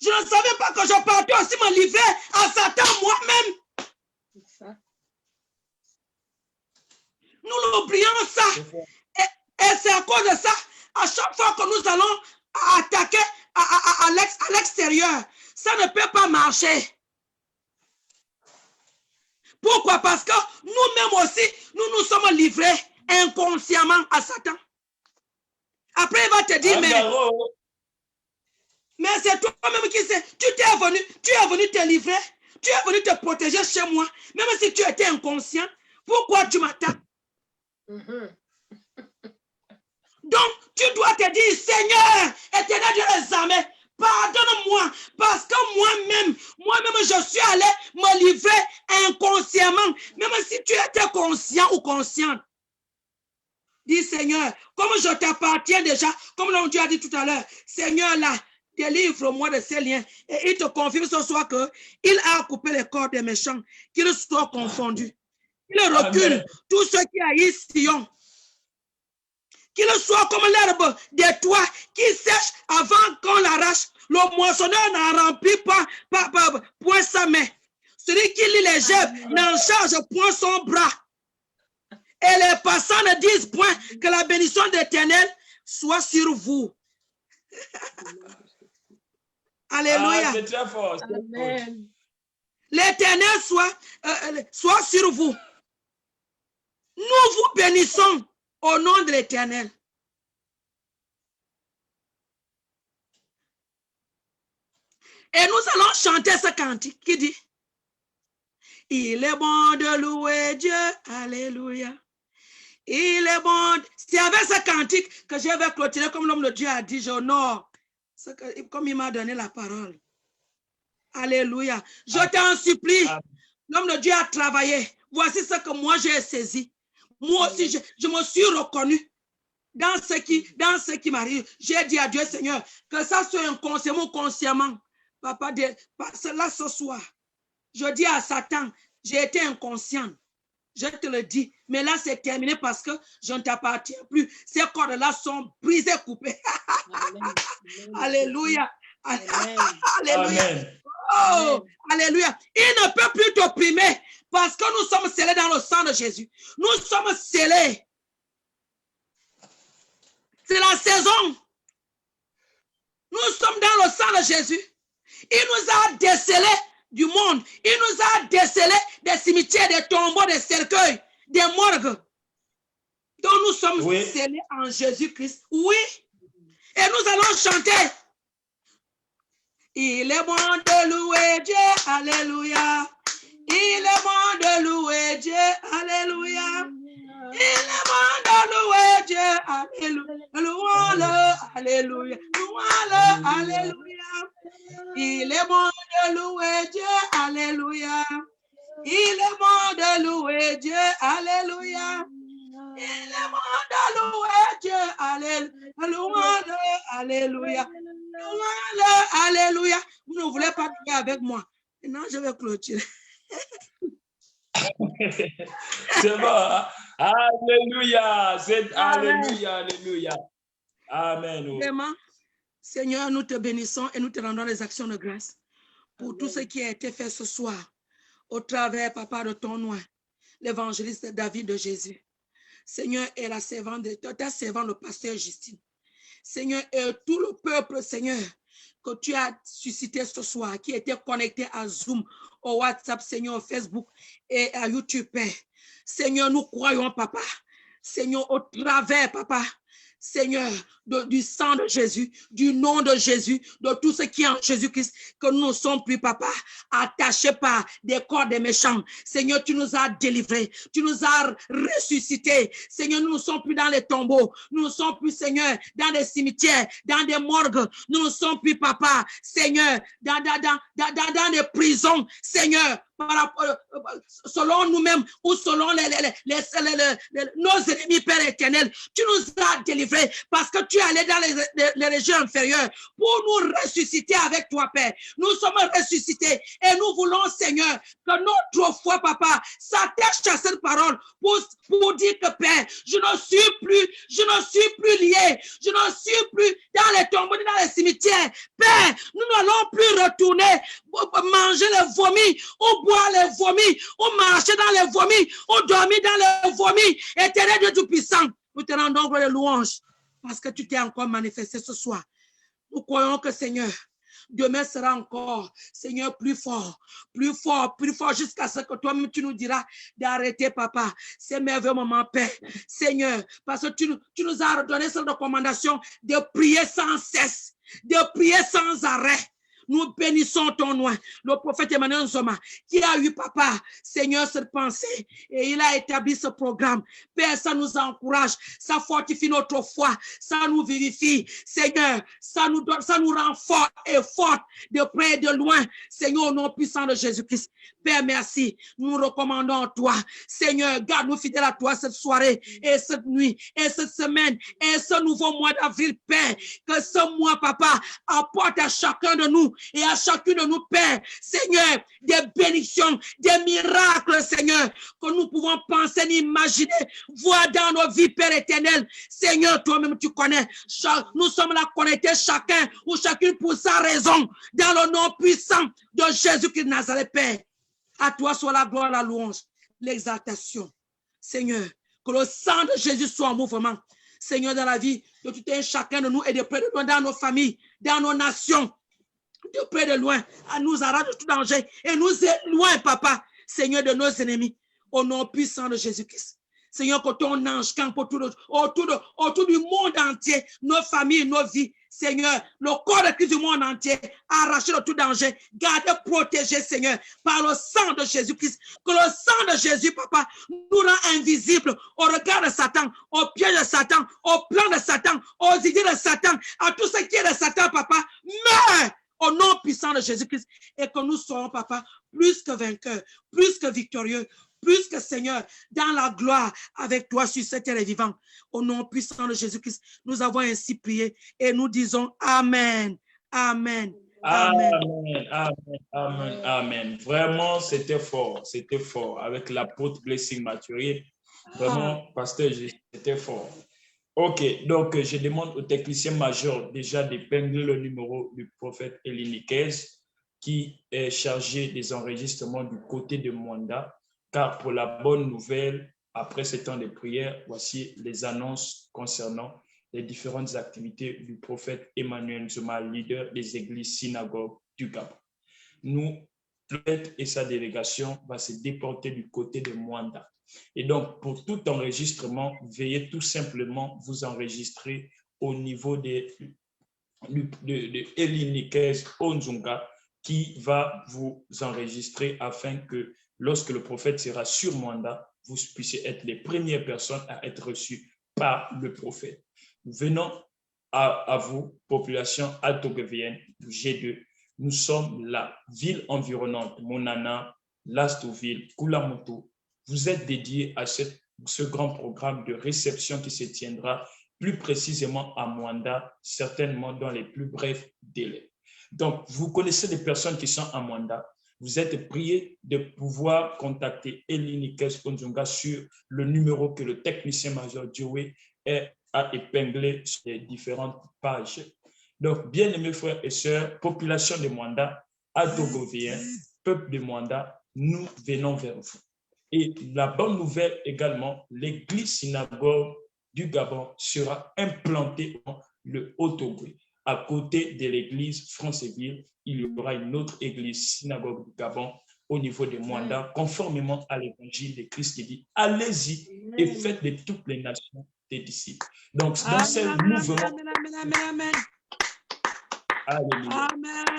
Je ne savais pas que je partais aussi me livrer à Satan moi-même. Nous l'oublions ça. Et c'est à cause de ça, à chaque fois que nous allons attaquer à l'extérieur, ça ne peut pas marcher. Pourquoi? Parce que nous-mêmes aussi, nous nous sommes livrés inconsciemment à Satan. Après, il va te dire, mais c'est toi-même qui sais, tu es venu te livrer, tu es venu te protéger chez moi, même si tu étais inconscient. Pourquoi tu m'attaques? Donc, tu dois te dire, Seigneur, Éternel Dieu des armées, pardonne-moi, parce que moi-même, je suis allé me livrer inconsciemment, même si tu étais conscient ou consciente. Dis, Seigneur, comme je t'appartiens déjà, comme l'homme Dieu a dit tout à l'heure, Seigneur, là, délivre-moi de ces liens. Et il te confirme ce soir qu'il a coupé les corps des méchants, qu'ils soient confondus. Il recule tous ceux qui haïssent Sion. Qu'il soit comme l'herbe des toits qui sèche avant qu'on l'arrache. Le moissonneur n'en remplit pas point sa main. Celui qui lit les gerbes n'en charge point son bras. Et les passants ne disent point que la bénédiction de l'Éternel soit sur vous. Alléluia. C'est très fort. Amen. L'Éternel soit sur vous. Nous vous bénissons au nom de l'Éternel. Et nous allons chanter ce cantique qui dit, il est bon de louer Dieu, alléluia. Il est bon. C'est avec ce cantique que je vais clôturer comme l'homme de Dieu a dit, j'honore, comme il m'a donné la parole. Alléluia. Je t'en supplie, l'homme de Dieu a travaillé. Voici ce que moi j'ai saisi. Moi aussi, je me suis reconnu dans ce qui m'arrive. J'ai dit à Dieu, Seigneur, que ça soit inconsciemment ou consciemment. Papa, là ce soir, je dis à Satan, j'ai été inconscient. Je te le dis, mais là c'est terminé parce que je ne t'appartiens plus. Ces cordes-là sont brisées, coupées. Alléluia. Alléluia. Oh, alléluia. Il ne peut plus t'opprimer parce que nous sommes scellés dans le sang de Jésus. Nous sommes scellés. C'est la saison. Nous sommes dans le sang de Jésus. Il nous a décelés du monde. Il nous a décelés des cimetières, des tombeaux, des cercueils, des morgues dont nous sommes scellés en Jésus-Christ. Oui. Et nous allons chanter. Il est bon de louer Dieu. Alléluia. Il est bon de louer Dieu. Alléluia. Il est bon de louer Dieu. Alléluia. Louons-le. Alléluia. Louons-le. Alléluia. Il est bon de louer Dieu. Alléluia. Il est bon de louer Dieu. Alléluia. Il est bon de louer Dieu. Alléluia. Louons-le. Alléluia. Louons-le. Alléluia. Vous ne voulez pas prier avec moi. Maintenant, je vais clôturer. C'est bon. Hein? Alléluia. C'est alléluia. Alléluia. Amen. Vraiment, Seigneur, nous te bénissons et nous te rendons les actions de grâce pour tout ce qui a été fait ce soir au travers, papa, de ton nom, l'évangéliste David de Jésus. Seigneur, et la servante de ta servante, le pasteur Justine. Seigneur, et tout le peuple, Seigneur, que tu as suscité ce soir, qui était connecté à Zoom, au WhatsApp, Seigneur, au Facebook et à YouTube, Père. Seigneur, nous croyons, papa. Seigneur, au travers, papa. Seigneur, du sang de Jésus, du nom de Jésus, de tout ce qui est en Jésus-Christ, que nous ne sommes plus, papa, attachés par des corps des méchants. Seigneur, tu nous as délivrés, tu nous as ressuscités. Seigneur, nous ne sommes plus dans les tombeaux, nous ne sommes plus, Seigneur, dans des cimetières, dans des morgues, nous ne sommes plus, papa, Seigneur, dans des prisons, Seigneur, selon nous-mêmes ou selon nos ennemis, Père éternel. Tu nous as délivrés parce que tu es allé dans les régions inférieures pour nous ressusciter avec toi, Père. Nous sommes ressuscités et nous voulons, Seigneur, que notre foi, papa, s'attache à cette parole pour dire que, Père, je ne suis plus lié, je ne suis plus dans les tombeaux, dans les cimetières. Père, nous n'allons plus retourner manger les vomis ou boire les vomis, ou marcher dans les vomis, ou dormir dans les vomis. Éternel Dieu Tout-Puissant, nous te rendons gloire et louange parce que tu t'es encore manifesté ce soir. Nous croyons que, Seigneur, demain sera encore, Seigneur, plus fort, jusqu'à ce que toi-même tu nous diras d'arrêter, papa, ces merveilleux moments, Père. Seigneur, parce que tu nous as donné cette recommandation de prier sans cesse, de prier sans arrêt. Nous bénissons ton nom, le prophète Emmanuel Nzoma, qui a eu, papa, Seigneur, cette pensée, et il a établi ce programme. Père, ça nous encourage, ça fortifie notre foi, ça nous vivifie. Seigneur, ça nous rend forts et fortes, de près et de loin. Seigneur, au nom puissant de Jésus-Christ. Père, merci. Nous recommandons à toi. Seigneur, garde-nous fidèles à toi cette soirée et cette nuit et cette semaine et ce nouveau mois d'avril, Père. Que ce mois, papa, apporte à chacun de nous et à chacune de nous, Père, Seigneur, des bénédictions, des miracles, Seigneur, que nous pouvons penser, imaginer, voir dans nos vies, Père éternel. Seigneur, toi-même, tu connais. Nous sommes là connectés, chacun ou chacune pour sa raison, dans le nom puissant de Jésus-Christ de Nazareth, Père. À toi soit la gloire, la louange, l'exaltation. Seigneur, que le sang de Jésus soit en mouvement. Seigneur, dans la vie de tout un chacun de nous et de près de loin, dans nos familles, dans nos nations, de près de loin, à nous arrache de tout danger et nous éloigne, papa, Seigneur, de nos ennemis, au nom puissant de Jésus-Christ. Seigneur, que ton ange campe autour du monde entier, nos familles, nos vies. Seigneur, le corps de Christ du monde entier, arraché de tout danger, gardé, protégé, Seigneur, par le sang de Jésus-Christ. Que le sang de Jésus, papa, nous rend invisibles au regard de Satan, au pied de Satan, au plan de Satan, aux idées de Satan, à tout ce qui est de Satan, papa. Meurs au nom puissant de Jésus-Christ et que nous soyons, papa, plus que vainqueurs, plus que victorieux, plus que Seigneur, dans la gloire avec toi sur cette terre vivante. Au nom puissant de Jésus-Christ, nous avons ainsi prié et nous disons Amen, Amen, Amen. Amen, amen, amen, amen. Vraiment, c'était fort avec l'apôtre Blessing Mathurin. Vraiment, pasteur, c'était fort. Ok, donc je demande au technicien major déjà d'épingler le numéro du prophète Elie Niquez qui est chargé des enregistrements du côté de Mwanda. Car pour la bonne nouvelle, après ce temps de prière, voici les annonces concernant les différentes activités du prophète Emmanuel Nzoma, leader des églises synagogues du Gabon. Nous, le prophète et sa délégation va se déporter du côté de Mwanda. Et donc, pour tout enregistrement, veuillez tout simplement vous enregistrer au niveau de Elinikez Onzunga qui va vous enregistrer afin que lorsque le prophète sera sur mandat, vous puissiez être les premières personnes à être reçues par le prophète. Nous venons à vous, population altogovienne du G2. Nous sommes la ville environnante, Monana, Lastouville, Kulamoto. Vous êtes dédiés à ce grand programme de réception qui se tiendra plus précisément à Mwanda, certainement dans les plus brefs délais. Donc, vous connaissez des personnes qui sont à Mwanda. Vous êtes priés de pouvoir contacter Elinikes Konzunga sur le numéro que le technicien major Joey a épinglé sur les différentes pages. Donc, bien-aimés frères et sœurs, population de Mwanda, Adogovien, peuple de Mwanda, nous venons vers vous. Et la bonne nouvelle également, l'église synagogue du Gabon sera implantée dans le Haut-Togo. À côté de l'église Franceville, il y aura une autre église synagogue du Gabon au niveau de Mwanda, conformément à l'évangile de Christ qui dit « Allez-y et faites de toutes les nations des disciples ». Donc, dans ce mouvement,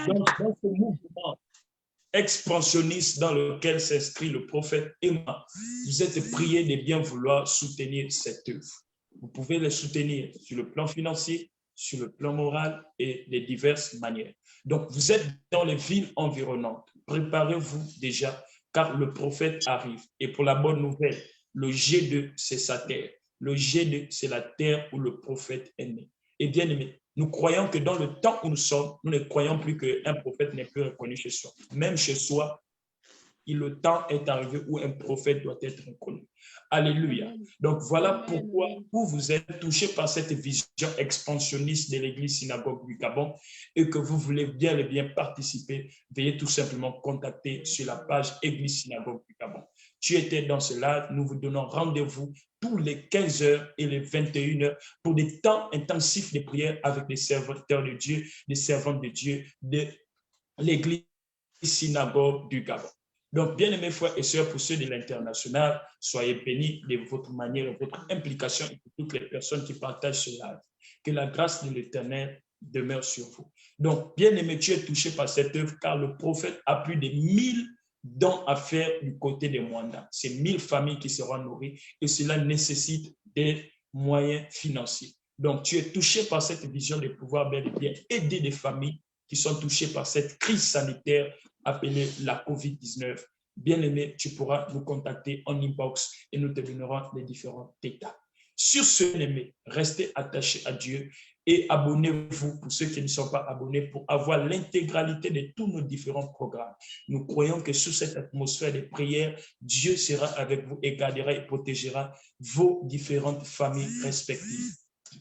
dans ce mouvement expansionniste dans lequel s'inscrit le prophète Emma, vous êtes priés de bien vouloir soutenir cette œuvre. Vous pouvez les soutenir sur le plan financier, sur le plan moral et de diverses manières. Donc, vous êtes dans les villes environnantes. Préparez-vous déjà, car le prophète arrive. Et pour la bonne nouvelle, le G2, c'est sa terre. Le G2, c'est la terre où le prophète est né. Et bien aimé, nous croyons que dans le temps où nous sommes, nous ne croyons plus qu'un prophète n'est plus reconnu chez soi. Même chez soi, le temps est arrivé où un prophète doit être reconnu. Alléluia. Donc voilà pourquoi vous êtes touchés par cette vision expansionniste de l'église synagogue du Gabon et que vous voulez bien et bien participer, veuillez tout simplement contacter sur la page église synagogue du Gabon. Tu étais dans cela, nous vous donnons rendez-vous tous les 15h et les 21h pour des temps intensifs de prière avec les serviteurs de Dieu, les servantes de Dieu de l'église synagogue du Gabon. Donc, bien-aimés frères et sœurs, pour ceux de l'international, soyez bénis de votre manière et votre implication et pour toutes les personnes qui partagent ce live. Que la grâce de l'Éternel demeure sur vous. Donc, bien-aimé, tu es touché par cette œuvre car le prophète a plus de 1000 dons à faire du côté de Mwanda. C'est 1000 familles qui seront nourries et cela nécessite des moyens financiers. Donc, tu es touché par cette vision de pouvoir bel et bien aider des familles qui sont touchées par cette crise sanitaire appelée la COVID-19. Bien-aimé, tu pourras nous contacter en inbox et nous te donnerons les différents détails. Sur ce, bien-aimé, restez attachés à Dieu et abonnez-vous pour ceux qui ne sont pas abonnés pour avoir l'intégralité de tous nos différents programmes. Nous croyons que sous cette atmosphère de prière, Dieu sera avec vous et gardera et protégera vos différentes familles respectives.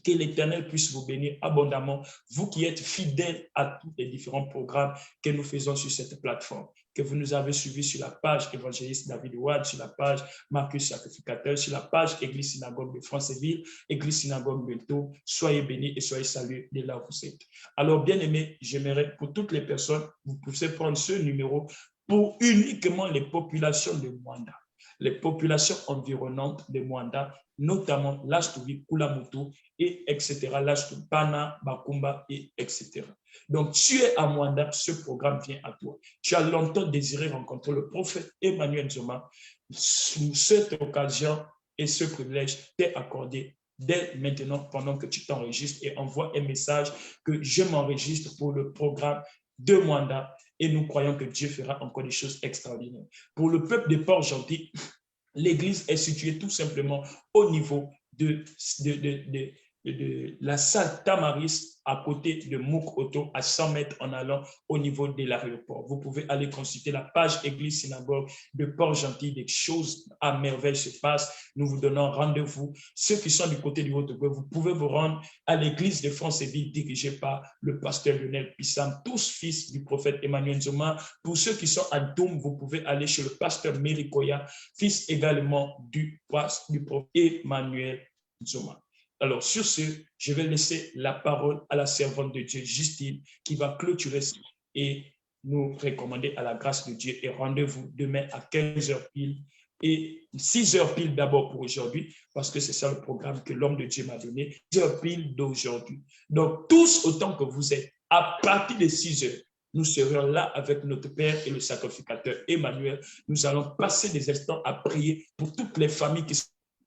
Que l'Éternel puisse vous bénir abondamment, vous qui êtes fidèles à tous les différents programmes que nous faisons sur cette plateforme, que vous nous avez suivis sur la page Évangéliste David Ouad, sur la page Marcus Sacrificateur, sur la page Église Synagogue de Franceville, Église Synagogue Belto. Soyez bénis et soyez salués de là où vous êtes. Alors, bien aimés, j'aimerais pour toutes les personnes, vous pouvez prendre ce numéro pour uniquement les populations de Mwanda, les populations environnantes de Mwanda, notamment Lastouville, Kulamoto, et etc. Lastouville, Pana, Bakumba, et etc. Donc, tu es à Mwanda, ce programme vient à toi. Tu as longtemps désiré rencontrer le prophète Emmanuel Nzoma. Cette occasion et ce privilège t'est accordé dès maintenant pendant que tu t'enregistres et envoie un message que je m'enregistre pour le programme de Mwanda et nous croyons que Dieu fera encore des choses extraordinaires. Pour le peuple de Port-Gentil, l'église est située tout simplement au niveau de la salle Tamaris à côté de Mouk-Oto à 100 mètres en allant au niveau de l'aéroport. Vous pouvez aller consulter la page Église Synagogue de Port-Gentil. Des choses à merveille se passent. Nous vous donnons rendez-vous. Ceux qui sont du côté du Haut-Togo, vous pouvez vous rendre à l'église de Franceville dirigée par le pasteur Lionel Pissam, tous fils du prophète Emmanuel Nzoma. Pour ceux qui sont à Doum, vous pouvez aller chez le pasteur Merikoya, fils également du prophète Emmanuel Nzoma. Alors, sur ce, je vais laisser la parole à la servante de Dieu, Justine, qui va clôturer et nous recommander à la grâce de Dieu. Et rendez-vous demain à 15h pile Et 6 heures pile d'abord pour aujourd'hui, parce que c'est ça le programme que l'homme de Dieu m'a donné, 6 heures pile d'aujourd'hui. Donc, tous autant que vous êtes, à partir de 6 heures, nous serons là avec notre Père et le sacrificateur Emmanuel. Nous allons passer des instants à prier pour toutes les familles qui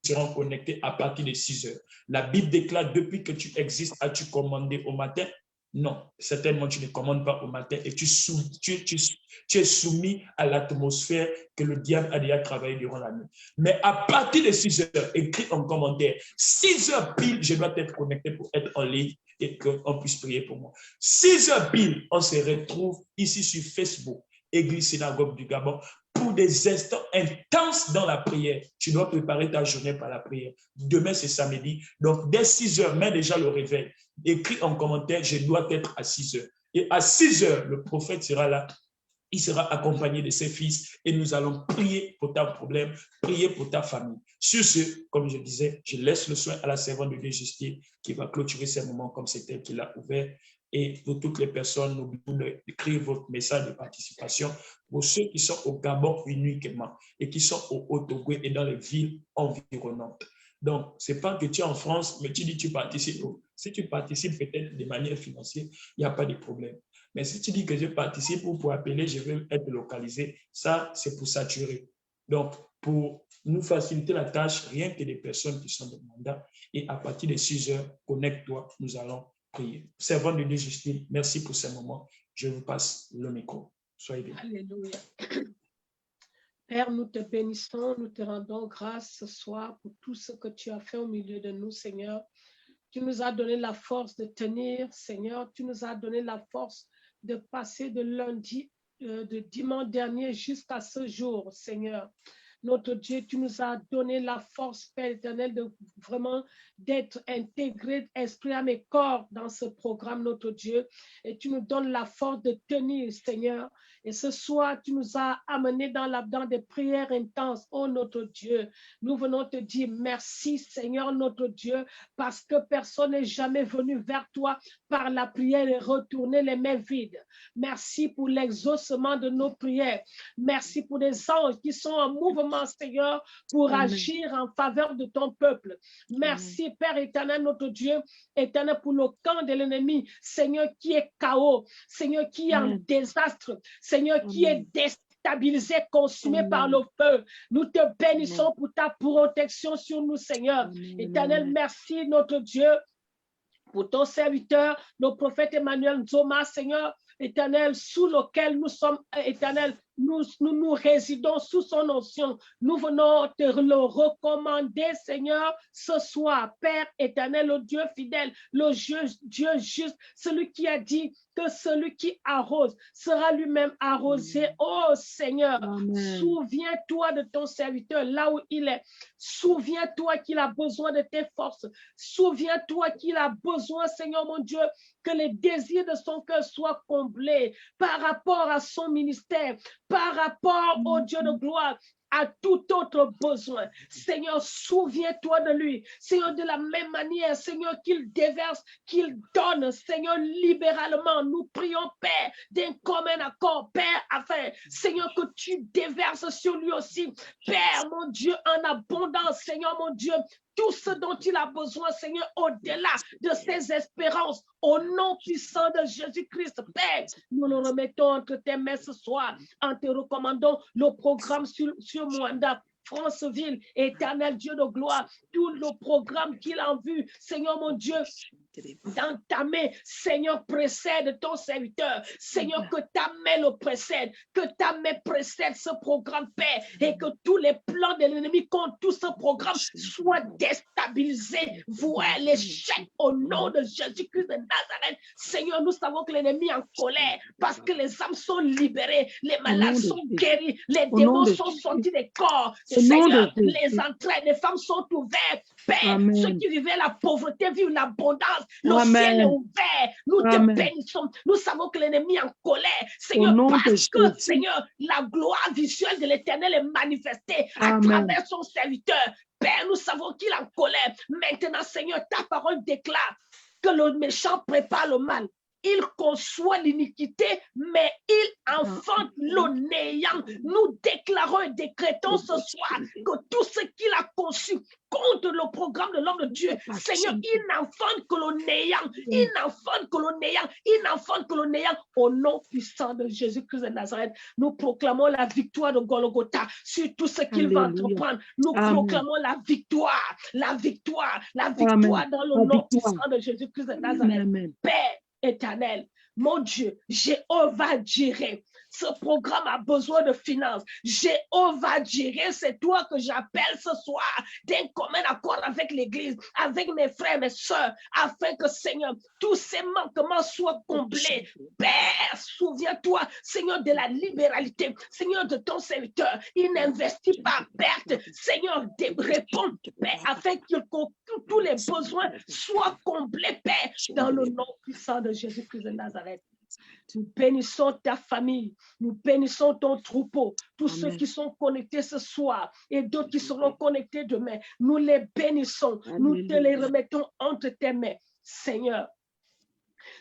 seront connectées à partir de 6 heures. La Bible déclare, depuis que tu existes, as-tu commandé au matin? Non, certainement tu ne commandes pas au matin et tu es soumis à l'atmosphère que le diable a déjà travaillé durant la nuit. Mais à partir de 6 heures, écris en commentaire, 6 heures pile, je dois être connecté pour être en ligne et qu'on puisse prier pour moi. 6 heures pile, on se retrouve ici sur Facebook, Église Synagogue du Gabon, pour des instants intenses dans la prière. Tu dois préparer ta journée par la prière. Demain, c'est samedi. Donc, dès 6 heures, mets déjà le réveil. Écris en commentaire, je dois être à 6 heures. Et à 6 heures, le prophète sera là. Il sera accompagné de ses fils et nous allons prier pour ta problème, prier pour ta famille. Sur ce, comme je disais, je laisse le soin à la servante de Dieu Justine qui va clôturer ces moments comme c'est elle qui l'a ouvert. Et pour toutes les personnes, n'oubliez d'écrire votre message de participation. Pour ceux qui sont au Gabon uniquement et qui sont au Haut-Togo et dans les villes environnantes. Donc, ce n'est pas que tu es en France, mais tu dis que tu participes. Si tu participes peut-être de manière financière, il n'y a pas de problème. Mais si tu dis que je participe ou pour appeler, je veux être localisé, ça, c'est pour saturer. Donc, pour nous faciliter la tâche, rien que des personnes qui sont de mandat. Et à partir de 6 heures, connecte-toi, nous allons prier. Servant de Dieu Justine, merci pour ce moment. Je vous passe le micro. Soyez bénis. Alléluia. Père, nous te bénissons, nous te rendons grâce ce soir pour tout ce que tu as fait au milieu de nous, Seigneur. Tu nous as donné la force de tenir, Seigneur. Tu nous as donné la force de passer de lundi, de dimanche dernier jusqu'à ce jour, Seigneur. Notre Dieu, tu nous as donné la force, Père éternel, de vraiment d'être intégré, esprit, âme et corps dans ce programme, notre Dieu. Et tu nous donnes la force de tenir, Seigneur. Et ce soir, tu nous as amenés dans des prières intenses, oh notre Dieu. Nous venons te dire merci, Seigneur, notre Dieu, parce que personne n'est jamais venu vers toi par la prière et retourner les mains vides. Merci pour l'exaucement de nos prières. Merci pour les anges qui sont en mouvement, Seigneur, pour Amen. agir en faveur de ton peuple. Merci, Père éternel, notre Dieu, éternel, pour le camp de l'ennemi, Seigneur, qui est chaos, Seigneur, qui est en désastre, Seigneur, qui est déstabilisé, consumé par le feu. Nous te bénissons pour ta protection sur nous, Seigneur. Éternel, merci, notre Dieu, pour ton serviteur, le prophète Emmanuel Nzoma, Seigneur, éternel, sous lequel nous sommes, éternel, nous résidons sous son onction. Nous venons te le recommander, Seigneur, ce soir. Père éternel, le Dieu fidèle, le Dieu juste, celui qui a dit que celui qui arrose sera lui-même arrosé. Oh Seigneur, souviens-toi de ton serviteur là où il est. Souviens-toi qu'il a besoin de tes forces. Souviens-toi qu'il a besoin, Seigneur mon Dieu, que les désirs de son cœur soient comblés par rapport à son ministère, par rapport au Dieu de gloire, à tout autre besoin. Seigneur, souviens-toi de lui. Seigneur, de la même manière, Seigneur, qu'il déverse, qu'il donne, Seigneur, libéralement. Nous prions, Père, d'un commun accord, Père, afin, Seigneur, que tu déverses sur lui aussi, Père, mon Dieu, en abondance, Seigneur, mon Dieu, tout ce dont il a besoin, Seigneur, au-delà de ses espérances, au nom puissant de Jésus-Christ, Père, nous le remettons entre tes mains ce soir, en te recommandant le programme sur Mwanda, Franceville, éternel Dieu de gloire, tout le programme qu'il a en vue, Seigneur mon Dieu, dans ta main, Seigneur, précède ton serviteur. Seigneur, que ta main le précède, que ta main précède ce programme, Père, et que tous les plans de l'ennemi contre tout ce programme soient déstabilisés, voient l'échec au nom de Jésus-Christ de Nazareth. Seigneur, nous savons que l'ennemi est en colère parce que les âmes sont libérées, les malades sont guéris, les démons sont sortis des corps. Seigneur, les entrailles des femmes sont ouvertes. Père, ceux qui vivaient la pauvreté vivent l'abondance. Le ciel est ouvert. Nous te bénissons. Nous savons que l'ennemi est en colère. Seigneur, parce que, Seigneur, la gloire visuelle de l'Éternel est manifestée à travers son serviteur. Père, nous savons qu'il est en colère. Maintenant, Seigneur, ta parole déclare que le méchant prépare le mal il conçoit l'iniquité, mais il enfante le néant. Nous déclarons et décrétons ce soir que tout ce qu'il a conçu contre le programme de l'homme de Dieu, Seigneur, il n'enfante que le néant, il n'enfante que le néant, il n'enfante que le néant. Au nom puissant de Jésus-Christ de Nazareth, nous proclamons la victoire de Golgotha sur tout ce qu'il va entreprendre. Nous proclamons la victoire, la victoire, la victoire dans le nom puissant de Jésus-Christ de Nazareth. Père éternel, mon Dieu, Jéhovah Jireh, ce programme a besoin de finances. Jéhovah Jireh, c'est toi que j'appelle ce soir d'un commun accord avec l'Église, avec mes frères, mes soeurs, afin que, Seigneur, tous ces manquements soient comblés. Père, souviens-toi, Seigneur, de la libéralité, Seigneur, de ton serviteur. Il n'investit pas à perte. Seigneur, réponds, Père, afin que tous les besoins soient comblés, Père, dans le nom puissant de Jésus-Christ de Nazareth. Nous bénissons ta famille, nous bénissons ton troupeau, tous ceux qui sont connectés ce soir et d'autres qui seront connectés demain. Nous les bénissons, nous te les remettons entre tes mains. Seigneur,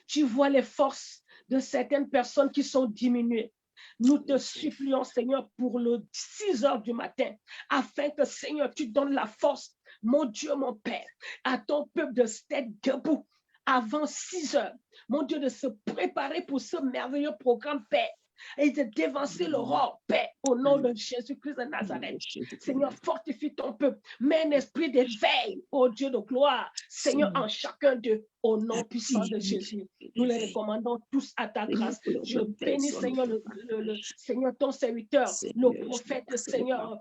tu vois les forces de certaines personnes qui sont diminuées. Nous te supplions, Seigneur, pour le 6 heures du matin, afin que, Seigneur, tu donnes la force, mon Dieu, mon Père, à ton peuple de d'être debout avant 6 heures, mon Dieu, de se préparer pour ce merveilleux programme, Père, et de dévancer l'aurore, Père, au nom de Jésus-Christ de Nazareth. Seigneur, fortifie ton peuple, mets un esprit d'éveil, ô Dieu de gloire, Seigneur, en chacun d'eux, au nom puissant de Jésus. Nous les recommandons tous à ta grâce. Je bénis, Seigneur, Seigneur, ton serviteur, le prophète, Seigneur,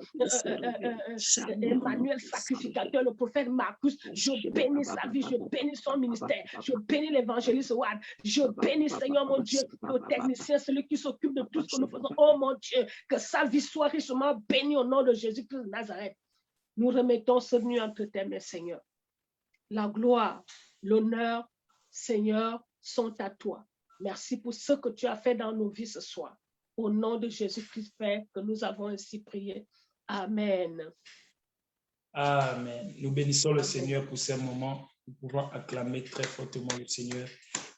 Emmanuel, sacrificateur, le prophète Marcus. Je bénis sa vie, je bénis son ministère, je bénis l'évangéliste Wad, je bénis, Seigneur, mon Dieu, le technicien, celui qui s'occupe de tout ce que nous faisons. Oh mon Dieu, que sa vie soit richement bénie au nom de Jésus-Christ de Nazareth. Nous remettons ce nu entre tes mains, Seigneur. La gloire, l'honneur, Seigneur, sont à toi. Merci pour ce que tu as fait dans nos vies ce soir. Au nom de Jésus-Christ, Père, que nous avons ainsi prié. Amen. Amen. Nous bénissons le Seigneur pour ces moments. Nous pouvons acclamer très fortement le Seigneur.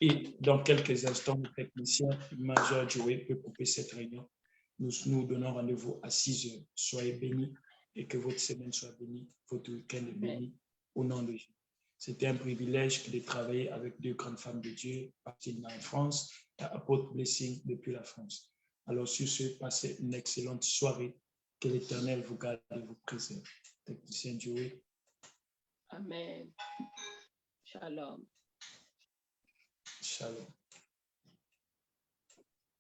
Et dans quelques instants, le technicien Major Joey peut couper cette réunion. Nous nous donnons rendez-vous à 6 heures. Soyez bénis et que votre semaine soit bénie, votre week-end est béni au nom de Jésus. C'était un privilège de travailler avec deux grandes femmes de Dieu, Martine en France et Apôtre Blessing depuis la France. Alors sur ce, passez une excellente soirée. Que l'Éternel vous garde et vous préserve. Technicien Joey. Amen. Shalom. Shalom.